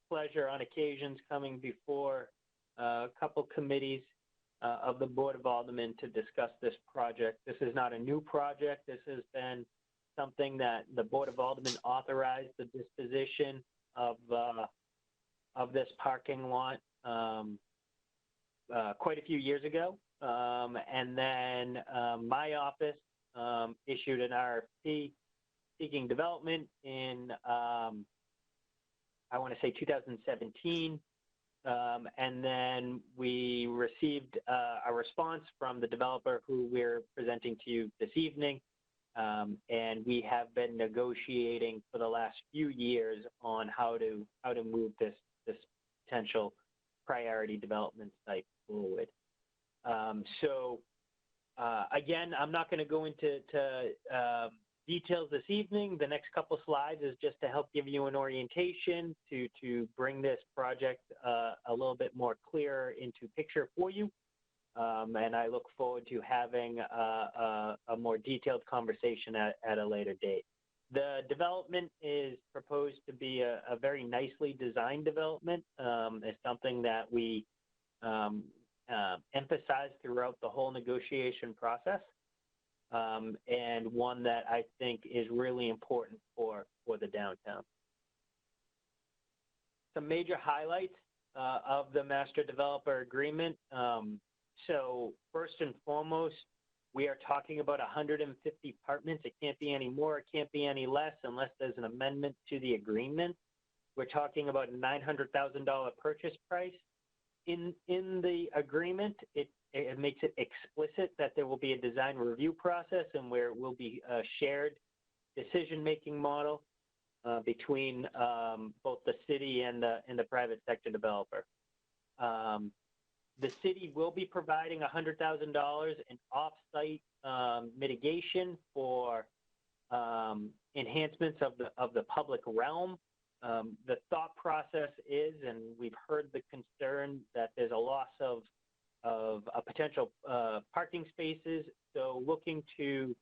pleasure on occasions coming before a couple committees of the Board of Aldermen to discuss this project. This is not a new project. This has been something that the Board of Aldermen authorized the disposition of this parking lot quite a few years ago. And then my office issued an RFP seeking development in, I want to say 2017. And then we received a response from the developer who we're presenting to you this evening. And we have been negotiating for the last few years on how to move this potential priority development site forward. Again, I'm not going to go into details this evening. The next couple slides is just to help give you an orientation to bring this project a little bit more clear into picture for you. And I look forward to having a more detailed conversation at a later date. The development is proposed to be a very nicely designed development. It's something that we emphasized throughout the whole negotiation process, and one that I think is really important for the downtown. Some major highlights of the master developer agreement. So first and foremost, we are talking about 150 apartments. It can't be any more, it can't be any less unless there's an amendment to the agreement. We're talking about a $900,000 purchase price. In the agreement, it makes it explicit that there will be a design review process and where it will be a shared decision-making model between both the city and the private sector developer. The city will be providing $100,000 in off-site mitigation for enhancements of the public realm. The thought process is, and we've heard the concern that there's a loss of potential parking spaces. So looking to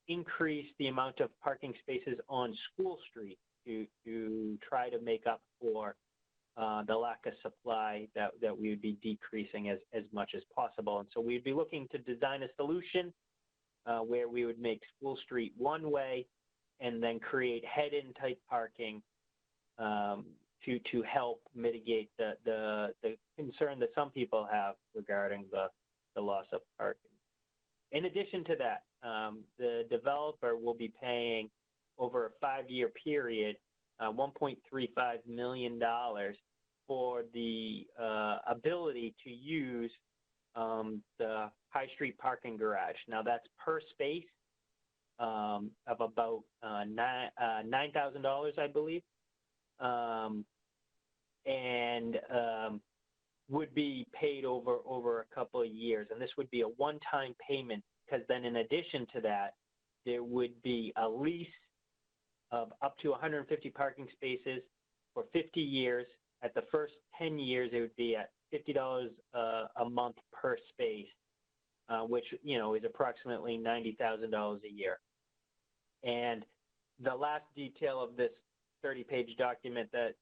increase the amount of parking spaces on School Street to try to make up for the lack of supply that we would be decreasing as much as possible. And so we'd be looking to design a solution where we would make School Street one way and then create head-in type parking to help mitigate the concern that some people have regarding the loss of parking. In addition to that, the developer will be paying over a 5-year period $1.35 million for the ability to use the High Street parking garage. Now that's per space of about $9,000, I believe, and would be paid over a couple of years. And this would be a one-time payment, because then in addition to that, there would be a lease of up to 150 parking spaces for 50 years. At the first 10 years, it would be at $50 a month per space, which, is approximately $90,000 a year. And the last detail of this 30-page document that,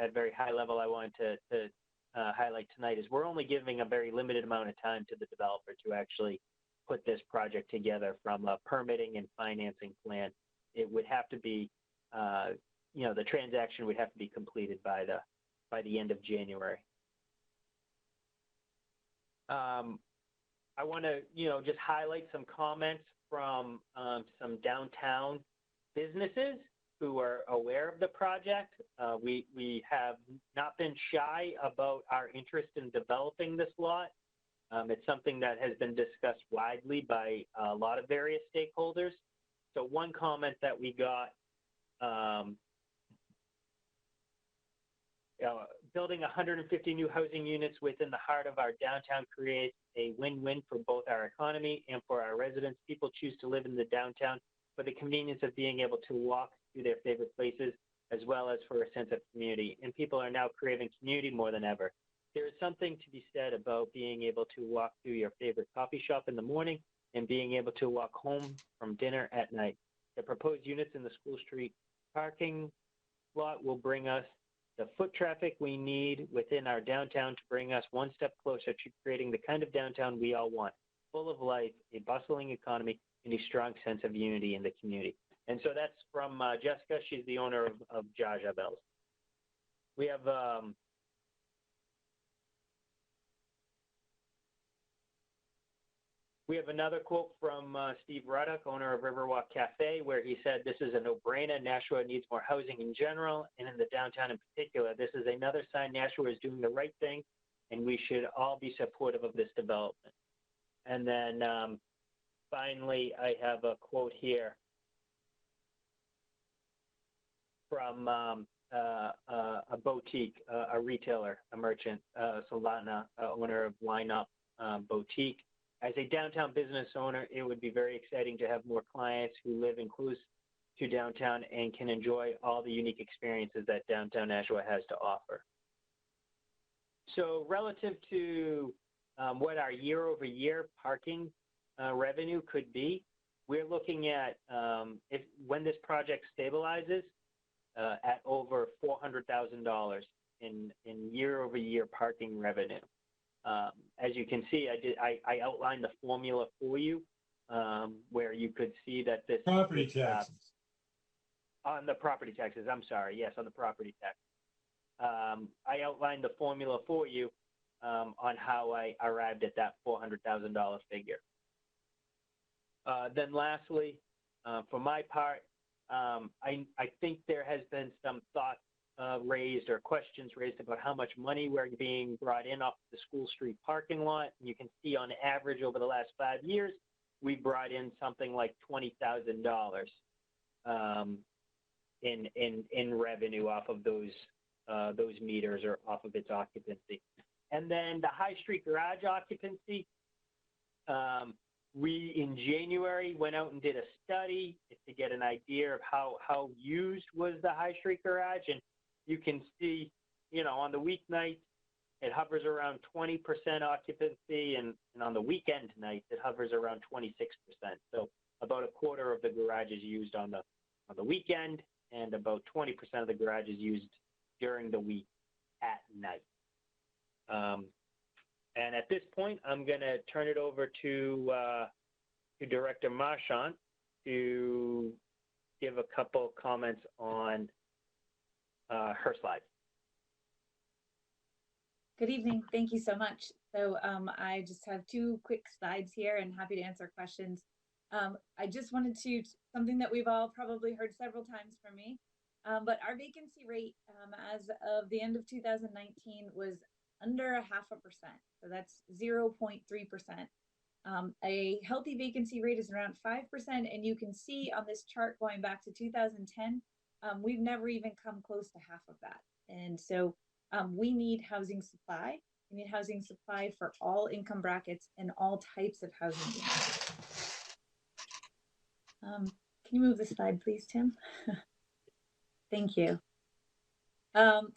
at very high level I wanted to highlight tonight is we're only giving a very limited amount of time to the developer to actually put this project together from a permitting and financing plan. It would have to be, the transaction would have to be completed by the end of January. I want to, just highlight some comments from some downtown businesses who are aware of the project. We have not been shy about our interest in developing this lot. It's something that has been discussed widely by a lot of various stakeholders. So one comment that we got, building 150 new housing units within the heart of our downtown creates a win-win for both our economy and for our residents. People choose to live in the downtown for the convenience of being able to walk to their favorite places, as well as for a sense of community. And people are now craving community more than ever. There is something to be said about being able to walk to your favorite coffee shop in the morning and being able to walk home from dinner at night. The proposed units in the School Street parking lot will bring us the foot traffic we need within our downtown to bring us one step closer to creating the kind of downtown we all want, full of life, a bustling economy, and a strong sense of unity in the community. And so that's from Jessica. She's the owner of Jaja Bells. We have We have another quote from Steve Ruddock, owner of Riverwalk Cafe, where he said, "This is a no-brainer. Nashua needs more housing in general, and in the downtown in particular. This is another sign Nashua is doing the right thing, and we should all be supportive of this development." And then finally, I have a quote here from a boutique, a retailer, a merchant, Solana, owner of Lineup Boutique. "As a downtown business owner, it would be very exciting to have more clients who live close to downtown and can enjoy all the unique experiences that downtown Nashua has to offer." So relative to what our year-over-year parking revenue could be, we're looking at, when this project stabilizes, at over $400,000 in year-over-year parking revenue. As you can see, I outlined the formula for you, where you could see that this Property taxes. on the property taxes. I'm sorry, yes, on the property tax. I outlined the formula for you on how I arrived at that $400,000 figure. Then lastly, for my part, I think there has been some thought raised or questions raised about how much money we're being brought in off the School Street parking lot. You can see on average over the last 5 years, we brought in something like $20,000 in revenue off of those meters or off of its occupancy. And then the High Street garage occupancy, we in January went out and did a study to get an idea of how used was the High Street garage, and you can see, on the weeknights, it hovers around 20% occupancy, and on the weekend nights, it hovers around 26%. So about a quarter of the garage is used on the weekend, and about 20% of the garage is used during the week at night. And at this point, I'm going to turn it over to Director Marchant to give a couple comments on her slide. Good evening. Thank you so much. So I just have 2 quick slides here and happy to answer questions. I just wanted to, something that we've all probably heard several times from me, but our vacancy rate as of the end of 2019 was under 0.5%. So that's 0.3%. A healthy vacancy rate is around 5%. And you can see on this chart going back to 2010, we've never even come close to half of that. And so we need housing supply. We need housing supply for all income brackets and all types of housing units. Can you move the slide, please, Tim? Thank you.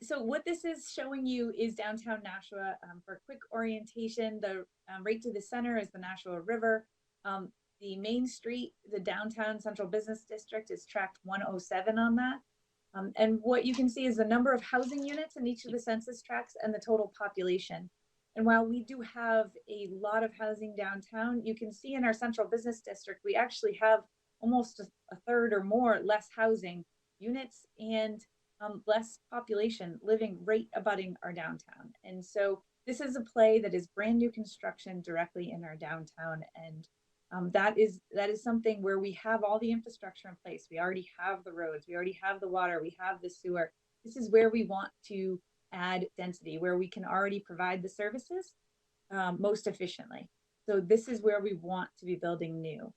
So what this is showing you is downtown Nashua. For quick orientation, the right to the center is the Nashua River. The main street, the downtown central business district, is tract 107 on that. And what you can see is the number of housing units in each of the census tracts and the total population. And while we do have a lot of housing downtown, you can see in our central business district, we actually have almost a third or more less housing units and less population living right abutting our downtown. And so this is a play that is brand new construction directly in our downtown. And that is something where we have all the infrastructure in place. We already have the roads, we already have the water, we have the sewer. This is where we want to add density, where we can already provide the services most efficiently. So this is where we want to be building new.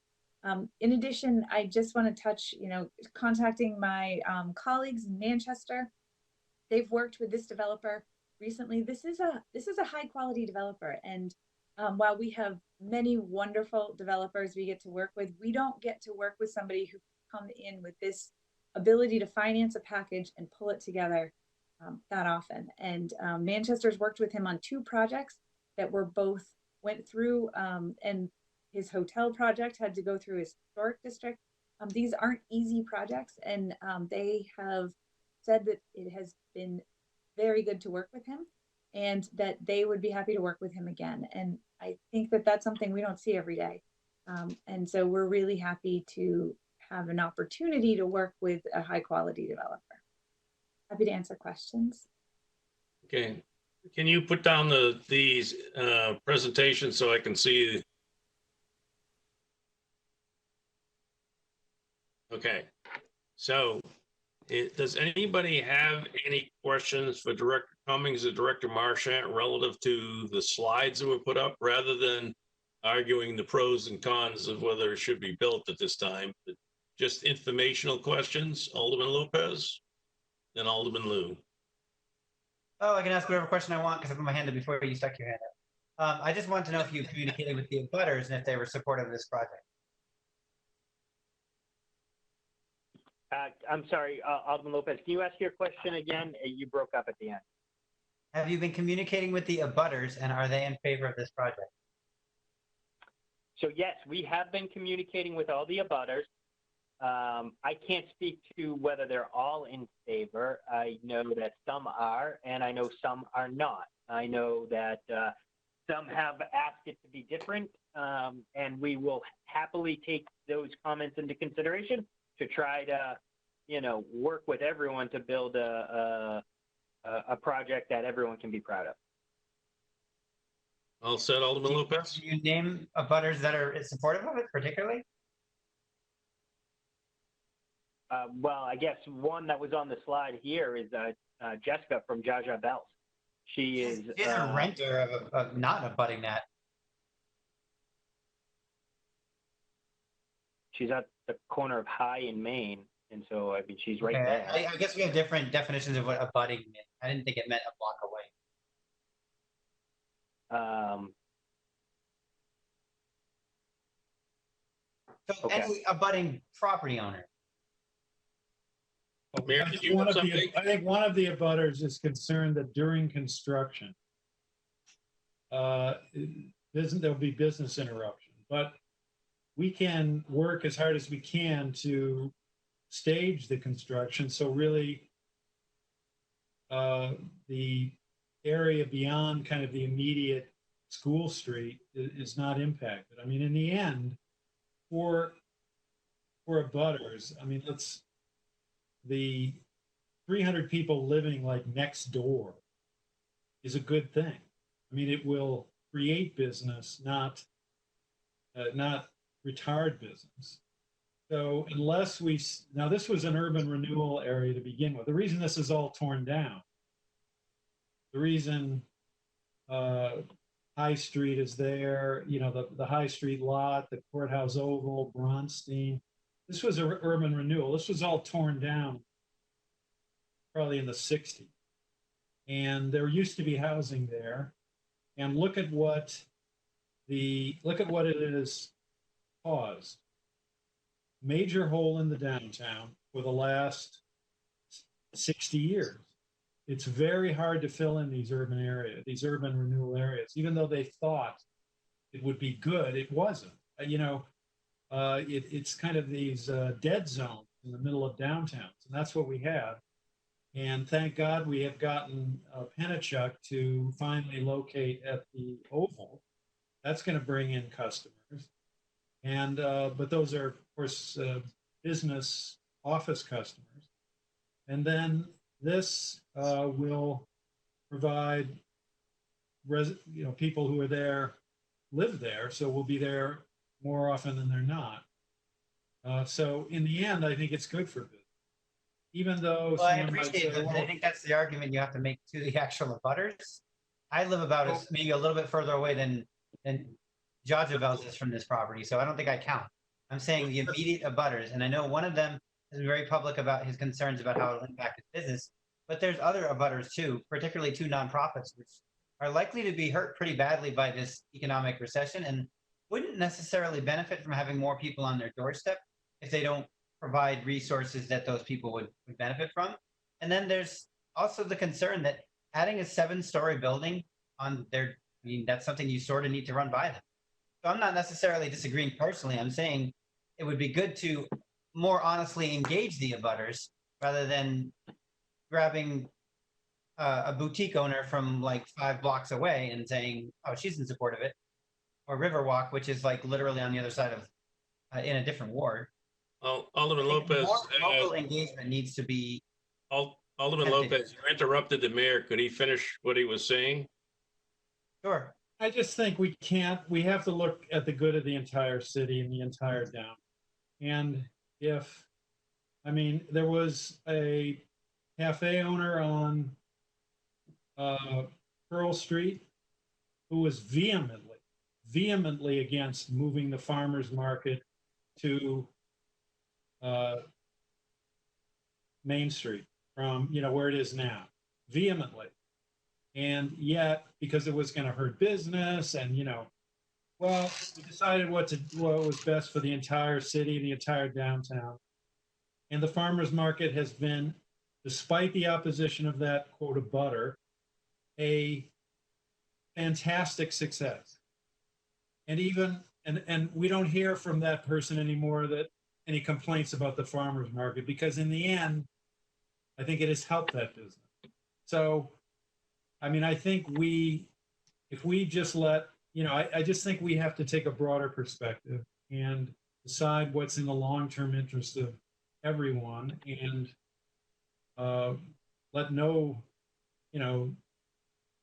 In addition, I just want to touch, contacting my colleagues in Manchester. They've worked with this developer recently. This is a high quality developer. And while we have many wonderful developers we get to work with, we don't get to work with somebody who come in with this ability to finance a package and pull it together that often. And Manchester's worked with him on 2 projects that were both went through, and his hotel project had to go through his historic district. These aren't easy projects, and they have said that it has been very good to work with him and that they would be happy to work with him again. And I think that that's something we don't see every day. And so we're really happy to have an opportunity to work with a high quality developer. Happy to answer questions. Okay. Can you put down these presentations so I can see Okay, so does anybody have any questions for Director Cummings or Director Marchant relative to the slides that were put up, rather than arguing the pros and cons of whether it should be built at this time? Just informational questions. Alderman Lopez, then Alderman Lou. Oh, I can ask whatever question I want because I put my hand up before you stuck your hand up. I just want to know if you communicated with the abutters and if they were supportive of this project. I'm sorry, Alderman Lopez, can you ask your question again? You broke up at the end. Have you been communicating with the abutters and are they in favor of this project? So yes, we have been communicating with all the abutters. I can't speak to whether they're all in favor. I know that some are, and I know some are not. I know that some have asked it to be different, and we will happily take those comments into consideration to try to, work with everyone to build a project that everyone can be proud of. All set, Alderman Lopez? Can you name abutters that are supportive of it particularly? Well, I guess one that was on the slide here is Jessica from Jaja Bells. She's a renter of not abutting that. She's at the corner of High and Main, and so I mean she's right Okay, there. I guess we have different definitions of what abutting meant. I didn't think it meant a block away. So Okay. any abutting property owner. Mayor, did you have something? I think one of the abutters is concerned that during construction, there'll be business interruption, but we can work as hard as we can to stage the construction. So really, the area beyond kind of the immediate school street is not impacted. I mean, in the end, for abutters, I mean, the 300 people living like next door is a good thing. I mean, it will create business, not retard business. So unless now this was an urban renewal area to begin with. The reason this is all torn down, the reason High Street is there, the High Street lot, the Courthouse Oval, Bronstein, this was an urban renewal. This was all torn down probably in the 60s. And there used to be housing there. And look at what it has caused. Major hole in the downtown for the last 60 years. It's very hard to fill in these urban renewal areas. Even though they thought it would be good, it wasn't. It's kind of these dead zones in the middle of downtowns, and that's what we have. And thank God we have gotten Penachuk to finally locate at the Oval. That's going to bring in customers. And but those are, of course, business office customers. And then this will provide people who are there, live there, so we'll be there more often than they're not. So in the end, I think it's good for business. Even though I appreciate it. I think that's the argument you have to make to the actual abutters. I live about maybe a little bit further away than Jaja Bells is from this property, so I don't think I count. I'm saying the immediate abutters, and I know one of them is very public about his concerns about how it'll impact his business, but there's other abutters too, particularly two nonprofits, which are likely to be hurt pretty badly by this economic recession and wouldn't necessarily benefit from having more people on their doorstep if they don't provide resources that those people would benefit from. And then there's also the concern that adding a 7-story building on their, that's something you sort of need to run by them. So I'm not necessarily disagreeing personally. I'm saying it would be good to more honestly engage the abutters rather than grabbing a boutique owner from like 5 blocks away and saying, oh, she's in support of it. Or Riverwalk, which is like literally on the other side of, in a different ward. Well, Alderman Lopez. More local engagement needs to be. Alderman Lopez, you interrupted the mayor. Could he finish what he was saying? Sure. I just think we have to look at the good of the entire city and the entire down. And if I mean, there was a cafe owner on Pearl Street who was vehemently against moving the farmer's market to Main Street from, where it is now, vehemently. And yet, because it was going to hurt business and, well, we decided what was best for the entire city, the entire downtown. And the farmer's market has been, despite the opposition of that quota butter, a fantastic success. And and we don't hear from that person anymore that any complaints about the farmer's market, because in the end, I think it has helped that business. So, I mean, I think if we just let, I just think we have to take a broader perspective and decide what's in the long-term interest of everyone, and let no,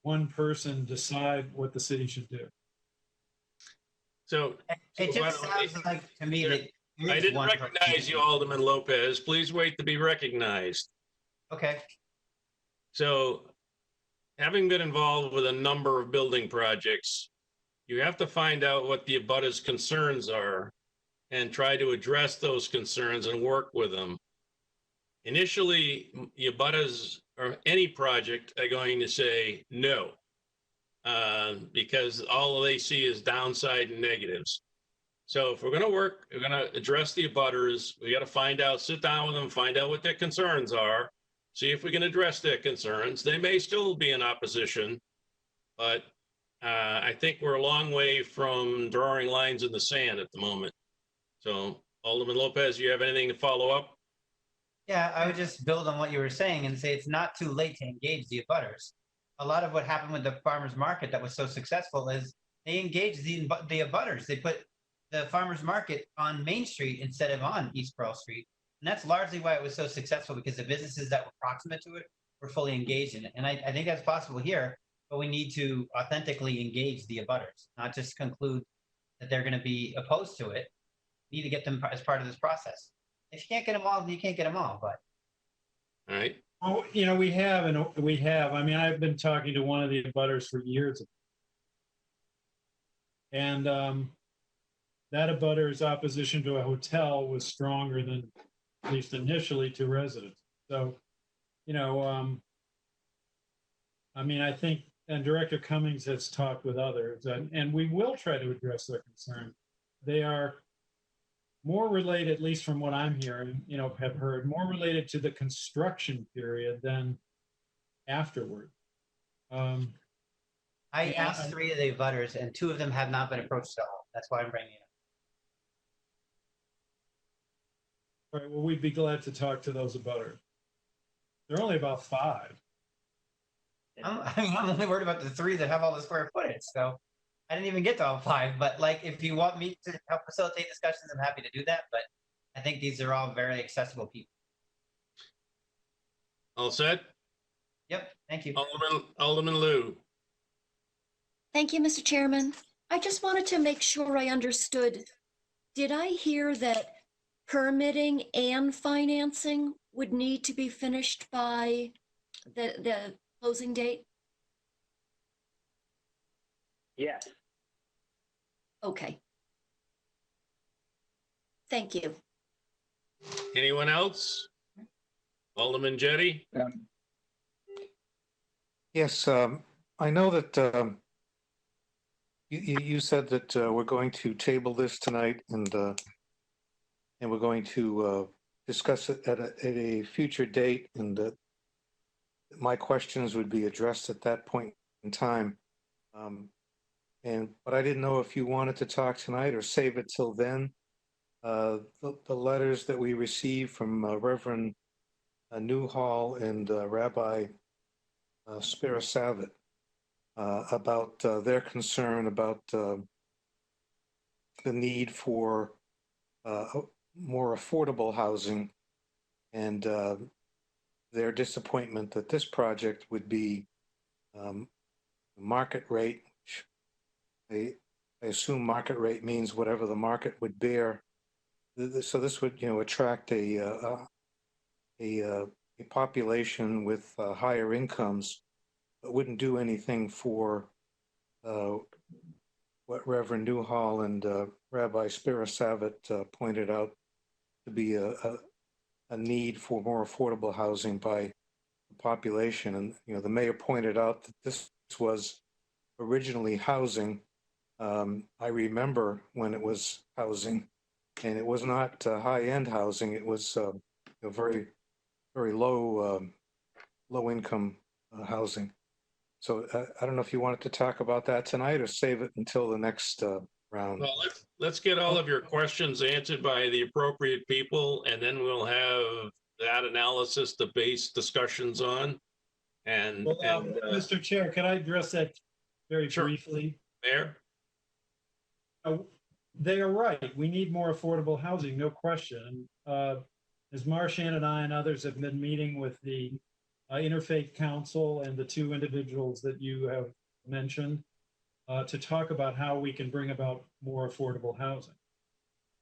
one person decide what the city should do. So It by just the way, sounds like to me that there I is didn't one recognize person. you, Alderman Lopez. Please wait to be recognized. Okay. So, having been involved with a number of building projects, you have to find out what the abutters' concerns are and try to address those concerns and work with them. Initially, the abutters or any project are going to say no, because all they see is downside and negatives. So if we're going to work, we're going to address the abutters. We got to find out, sit down with them, find out what their concerns are, see if we can address their concerns. They may still be in opposition, but I think we're a long way from drawing lines in the sand at the moment. So Alderman Lopez, you have anything to follow up? Yeah, I would just build on what you were saying and say it's not too late to engage the abutters. A lot of what happened with the farmers market that was so successful is they engaged the abutters. They put the farmers market on Main Street instead of on East Pearl Street. And that's largely why it was so successful, because the businesses that were proximate to it were fully engaged in it. And I think that's possible here, but we need to authentically engage the abutters, not just conclude that they're going to be opposed to it. We need to get them as part of this process. If you can't get them all, you can't get them all, but. All right. Oh, we have. I mean, I've been talking to one of the abutters for years. And that abutter's opposition to a hotel was stronger than, at least initially, to residents. So, I mean, I think, and Director Cummings has talked with others, and we will try to address their concerns. They are more related, at least from what I'm hearing, have heard, more related to the construction period than afterward. I asked 3 of the abutters, and 2 of them have not been approached at all. That's why I'm bringing it up. All right, well, we'd be glad to talk to those abutters. There are only about 5. I'm only worried about the 3 that have all the square footage, so I didn't even get to all 5. But like, if you want me to help facilitate discussions, I'm happy to do that. But I think these are all very accessible people. All set? Yep, thank you. Alderman Liu. Thank you, Mr. Chairman. I just wanted to make sure I understood. Did I hear that permitting and financing would need to be finished by the closing date? Yes. Okay. Thank you. Anyone else? Alderman Jettie? Yes, I know that you said that we're going to table this tonight, and we're going to discuss it at a future date, and that my questions would be addressed at that point in time. But I didn't know if you wanted to talk tonight or save it till then. The letters that we received from Reverend Newhall and Rabbi Spirasavic about their concern about the need for more affordable housing, and their disappointment that this project would be market rate. I assume market rate means whatever the market would bear. So this would, attract a a population with higher incomes wouldn't do anything for what Reverend Newhall and Rabbi Spirasavet pointed out to be a need for more affordable housing by the population. And, you know, the mayor pointed out that this was originally housing. I remember when it was housing, and it was not high-end housing. It was very, very low income housing. So I don't know if you wanted to talk about that tonight or save it until the next round. Well, let's get all of your questions answered by the appropriate people, and then we'll have that analysis to base discussions on. And, Well, Mr. Chair, can I address that very briefly? Mayor? They are right. We need more affordable housing, no question. As Marshan and I and others have been meeting with the Interfaith Council and the two individuals that you have mentioned to talk about how we can bring about more affordable housing.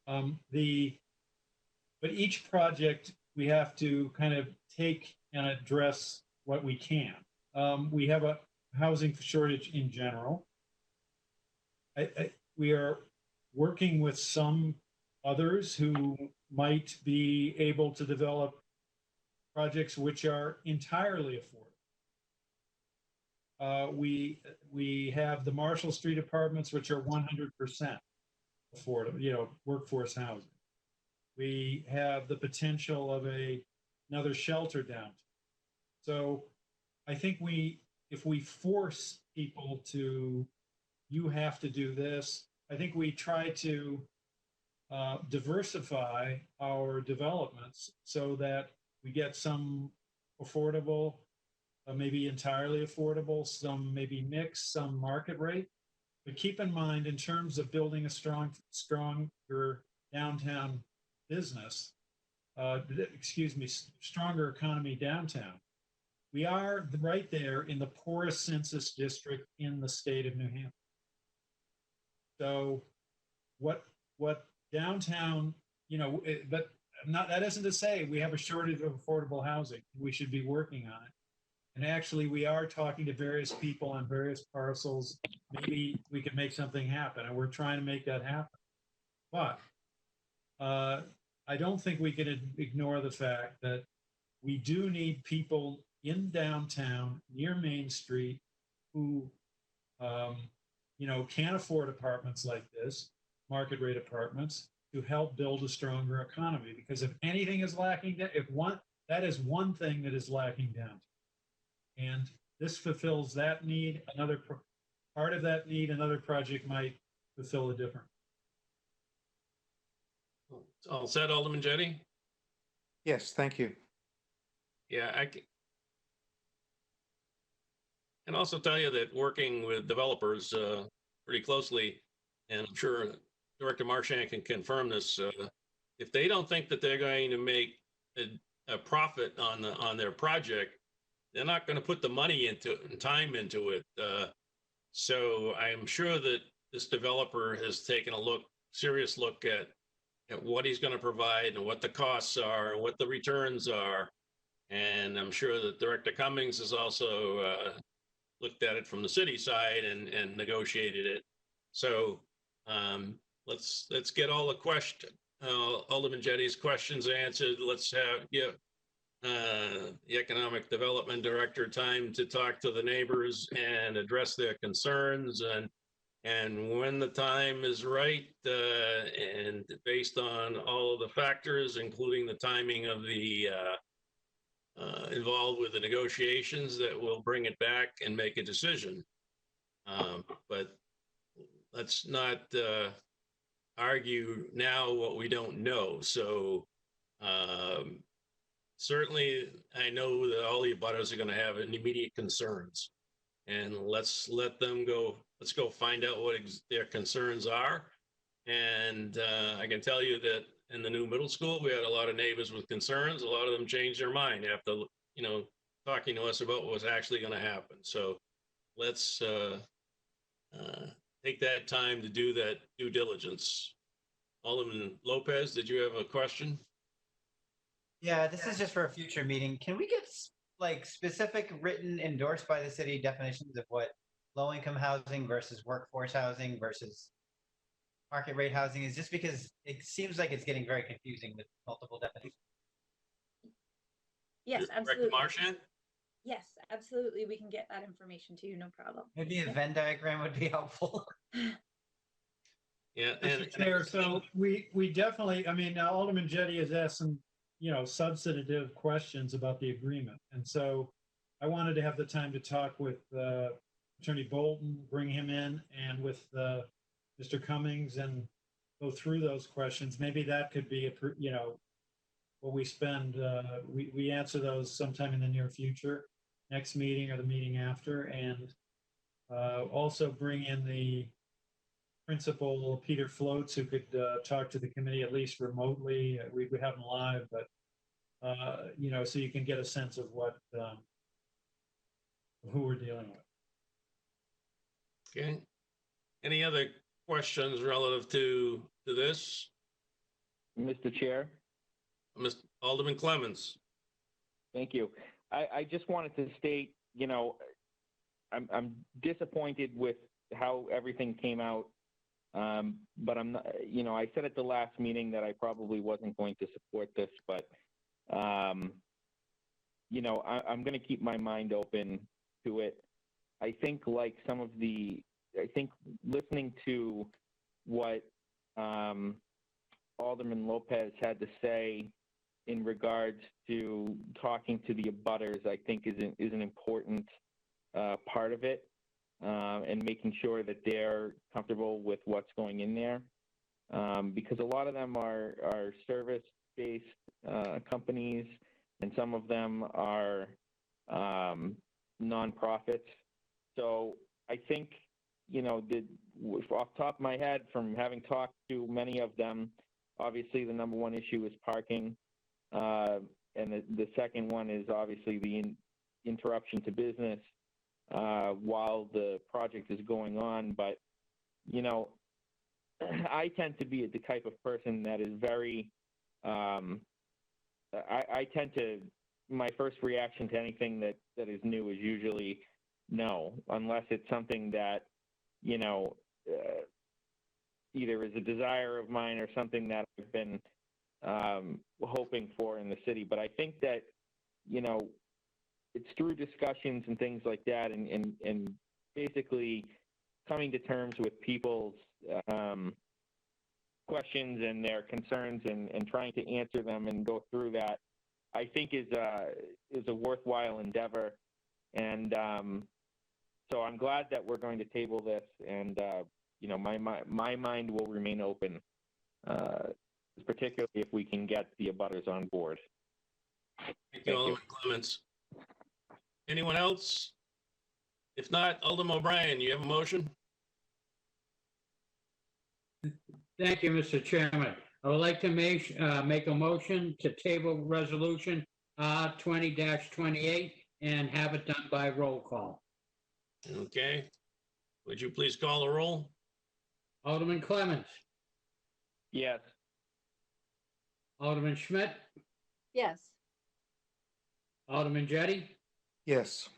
But each project we have to kind of take and address what we can. We have a housing shortage in general. We are working with some others who might be able to develop projects which are entirely affordable. We have the Marshall Street apartments, which are 100% affordable, you know, workforce housing. We have the potential of another shelter downtown. So I think if we force people to, you have to do this, I think we try to diversify our developments so that we get some affordable, maybe entirely affordable, some maybe mixed, some market rate. But keep in mind, in terms of building a stronger downtown business, stronger economy downtown, we are right there in the poorest census district in the state of New Hampshire. So what downtown, you know, but that isn't to say we have a shortage of affordable housing. We should be working on it. And actually, we are talking to various people on various parcels. Maybe we could make something happen, and we're trying to make that happen. But I don't think we can ignore the fact that we do need people in downtown near Main Street who, you know, can't afford apartments like this, market rate apartments, to help build a stronger economy. Because if anything is lacking, that is one thing that is lacking downtown. And this fulfills that need. Another part of that need, another project might fulfill a different. All set, Alderman Jettie? Yes, thank you. Yeah, I can also tell you that working with developers pretty closely, and I'm sure Director Marchand can confirm this, if they don't think that they're going to make a profit on their project, they're not going to put the money into it and time into it. So I'm sure that this developer has taken a serious look at what he's going to provide and what the costs are and what the returns are. And I'm sure that Director Cummings has also looked at it from the city side and negotiated it. So let's get all the Alderman Jettie's questions answered. Let's give the Economic Development Director time to talk to the neighbors and address their concerns. And when the time is right, and based on all of the factors, including the timing of the involved with the negotiations, that we'll bring it back and make a decision. But let's not argue now what we don't know. So certainly I know that all the abutters are going to have immediate concerns, and let's let them go. Let's go find out what their concerns are. And I can tell you that in the new middle school, we had a lot of neighbors with concerns. A lot of them changed their mind after, you know, talking to us about what was actually going to happen. So let's take that time to do that due diligence. Alderman Lopez, did you have a question? Yeah, this is just for a future meeting. Can we get like specific written endorsed by the city definitions of what low-income housing versus workforce housing versus market rate housing is? Just because it seems like it's getting very confusing with multiple definitions. Yes, Director absolutely. Marchand? Yes, absolutely. We can get that information to you, no problem. Maybe a Yeah. Venn diagram would be helpful. Yeah, Mr. Chair, so we definitely, I mean, Alderman Jettie has asked some, substantive questions about the agreement. And so I wanted to have the time to talk with Attorney Bolton, bring him in, and with Mr. Cummings and go through those questions. Maybe that could be, what we spend, we answer those sometime in the near future, next meeting or the meeting after, and also bring in the Principal Peter Floats, who could talk to the committee at least remotely. We would have him live, but so you can get a sense of what who we're dealing with. Okay. Any other questions relative to this? Mr. Chair, Mr. Alderman Clemens? thank you. I just wanted to state, I'm disappointed with how everything came out. But I'm not, I said at the last meeting that I probably wasn't going to support this, but, I'm going to keep my mind open to it. I think listening to what, Alderman Lopez had to say in regards to talking to the abutters, I think is an important, part of it. And making sure that they're comfortable with what's going in there. Because a lot of them are service-based companies, and some of them are nonprofits. So I think, off the top of my head, from having talked to many of them, obviously the number one issue is parking. And the second one is obviously the interruption to business while the project is going on. But, I tend to be the type of person that is very, I tend to, my first reaction to anything that is new is usually no, unless it's something that, either is a desire of mine or something that I've been hoping for in the city. But I think that, it's through discussions and things like that, and basically coming to terms with people's questions and their concerns and trying to answer them and go through that, I think is a worthwhile endeavor. And so I'm glad that we're going to table this, and my mind will remain open, particularly if we can get the abutters on board. Thank you, Alderman Clemens. Anyone else? If not, Alderman O'Brien, you have a motion? Thank you, Mr. Chairman. I would like to make a motion to table resolution 20-28 and have it done by roll call. Okay. Would you please call the roll? Alderman Clemens, Yes. Alderman Schmidt, Yes. Alderman Jettie, Yes.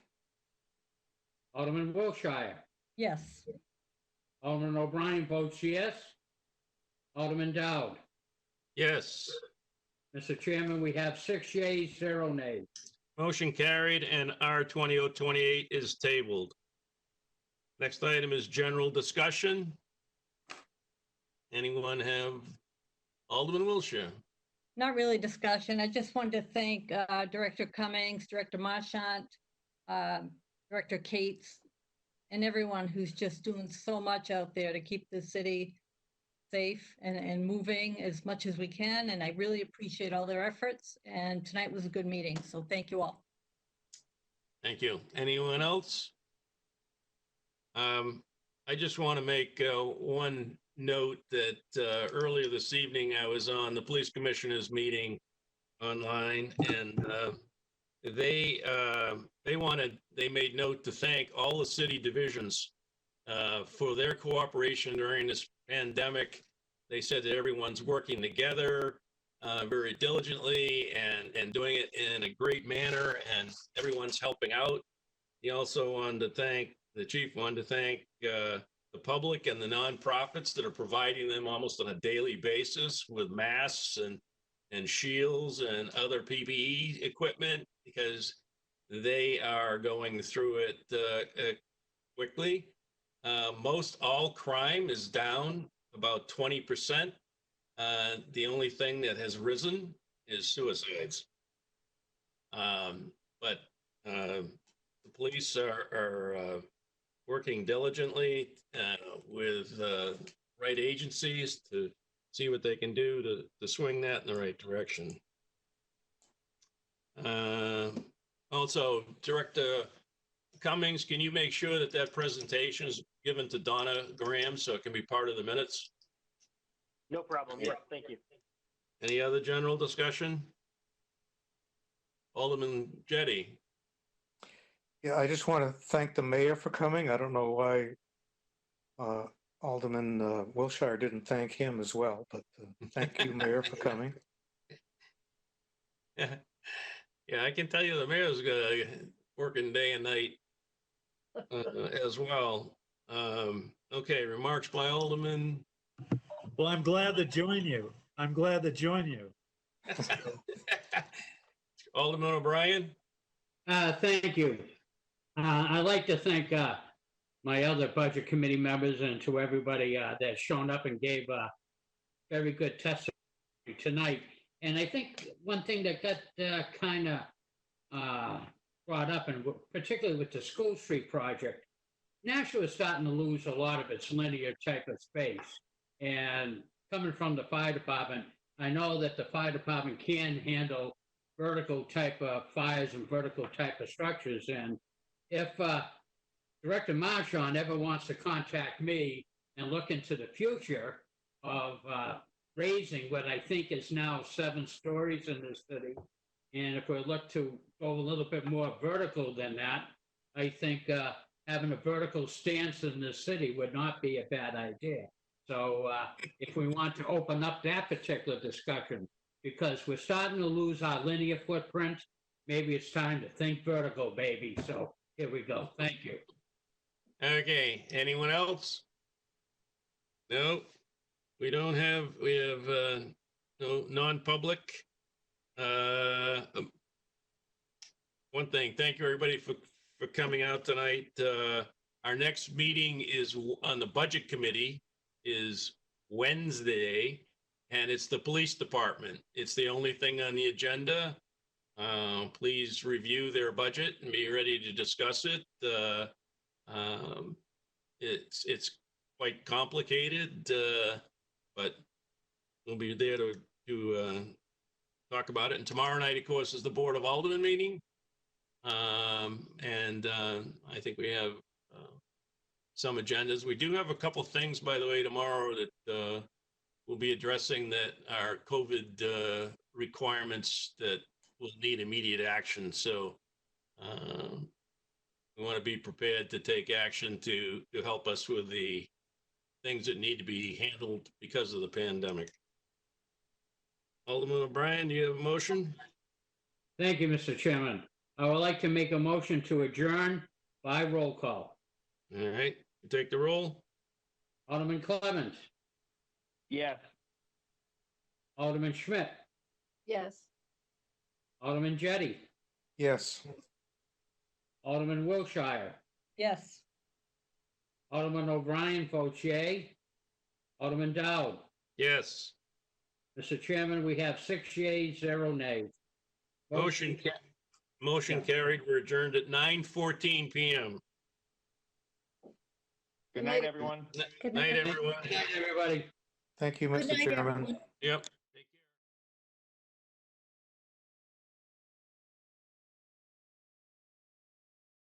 Alderman Wilshire, Yes. Alderman O'Brien votes yes. Alderman Dowd. Yes. Mr. Chairman, we have 6 yeas, 0 nays. Motion carried, and R 20-28 is tabled. Next item is general discussion. Anyone have? Alderman Wilshire? Not really discussion. I just wanted to thank Director Cummings, Director Marchand, Director Cates, and everyone who's just doing so much out there to keep the city safe and moving as much as we can. And I really appreciate all their efforts. And tonight was a good meeting. So thank you all. Thank you. Anyone else? I just want to make one note that earlier this evening I was on the police commissioners meeting online, and they made note to thank all the city divisions for their cooperation during this pandemic. They said that everyone's working together. very diligently and doing it in a great manner, and everyone's helping out. He also wanted to thank, the chief wanted to thank the public and the nonprofits that are providing them almost on a daily basis with masks and shields and other PPE equipment, because they are going through it quickly. Most all crime is down about 20%. The only thing that has risen is suicides. But the police are working diligently with right agencies to see what they can do to swing that in the right direction. Also, Director Cummings, can you make sure that that presentation is given to Donna Graham so it can be part of the minutes? No problem. Yes, thank you. Any other general discussion? Alderman Jettie. Yeah, I just want to thank the mayor for coming. I don't know why Alderman Wilshire didn't thank him as well, but thank you, Mayor, for coming. Yeah, I can tell you the mayor's working day and night as well. Okay, remarks by Alderman. Well, I'm glad to join you. I'm glad to join you. Alderman O'Brien. Thank you. I'd like to thank my other budget committee members and to everybody that's shown up and gave very good testimony tonight. And I think one thing that got kind of brought up, and particularly with the School Street project, Nashua is starting to lose a lot of its linear type of space. And coming from the fire department, I know that the fire department can handle vertical type of fires and vertical type of structures. And if Director Marchand ever wants to contact me and look into the future of raising what I think is now 7 stories in this city, and if we look to go a little bit more vertical than that, I think having a vertical stance in this city would not be a bad idea. So if we want to open up that particular discussion, because we're starting to lose our linear footprint, maybe it's time to think vertical, baby. So here we go. Thank you. Okay, anyone else? No, we don't have, we have no non-public. One thing, thank you everybody for coming out tonight. Our next meeting is on the budget committee is Wednesday, and it's the police department. It's the only thing on the agenda. Please review their budget and be ready to discuss it. It's quite complicated, but we'll be there to talk about it. And tomorrow night, of course, is the Board of Alderman meeting. And I think we have some agendas. We do have a couple things, by the way, tomorrow that we'll be addressing that are COVID requirements that will need immediate action. So we want to be prepared to take action to help us with the things that need to be handled because of the pandemic. Alderman O'Brien, do you have a motion? Thank you, Mr. Chairman. I would like to make a motion to adjourn by roll call. All right, take the roll. Alderman Clevens. Yes. Alderman Schmidt. Yes. Alderman Jettie. Yes. Alderman Wilshire. Yes. Alderman O'Brien votes yea. Alderman Dowd. Yes. Mr. Chairman, we have 6 yeas, 0 nays. Motion carried. We're adjourned at 9:14 p.m. Good night, everyone. Good Night, night. everyone. Good night, everybody. Thank you, Good Mr. night, Chairman. everyone. Yep.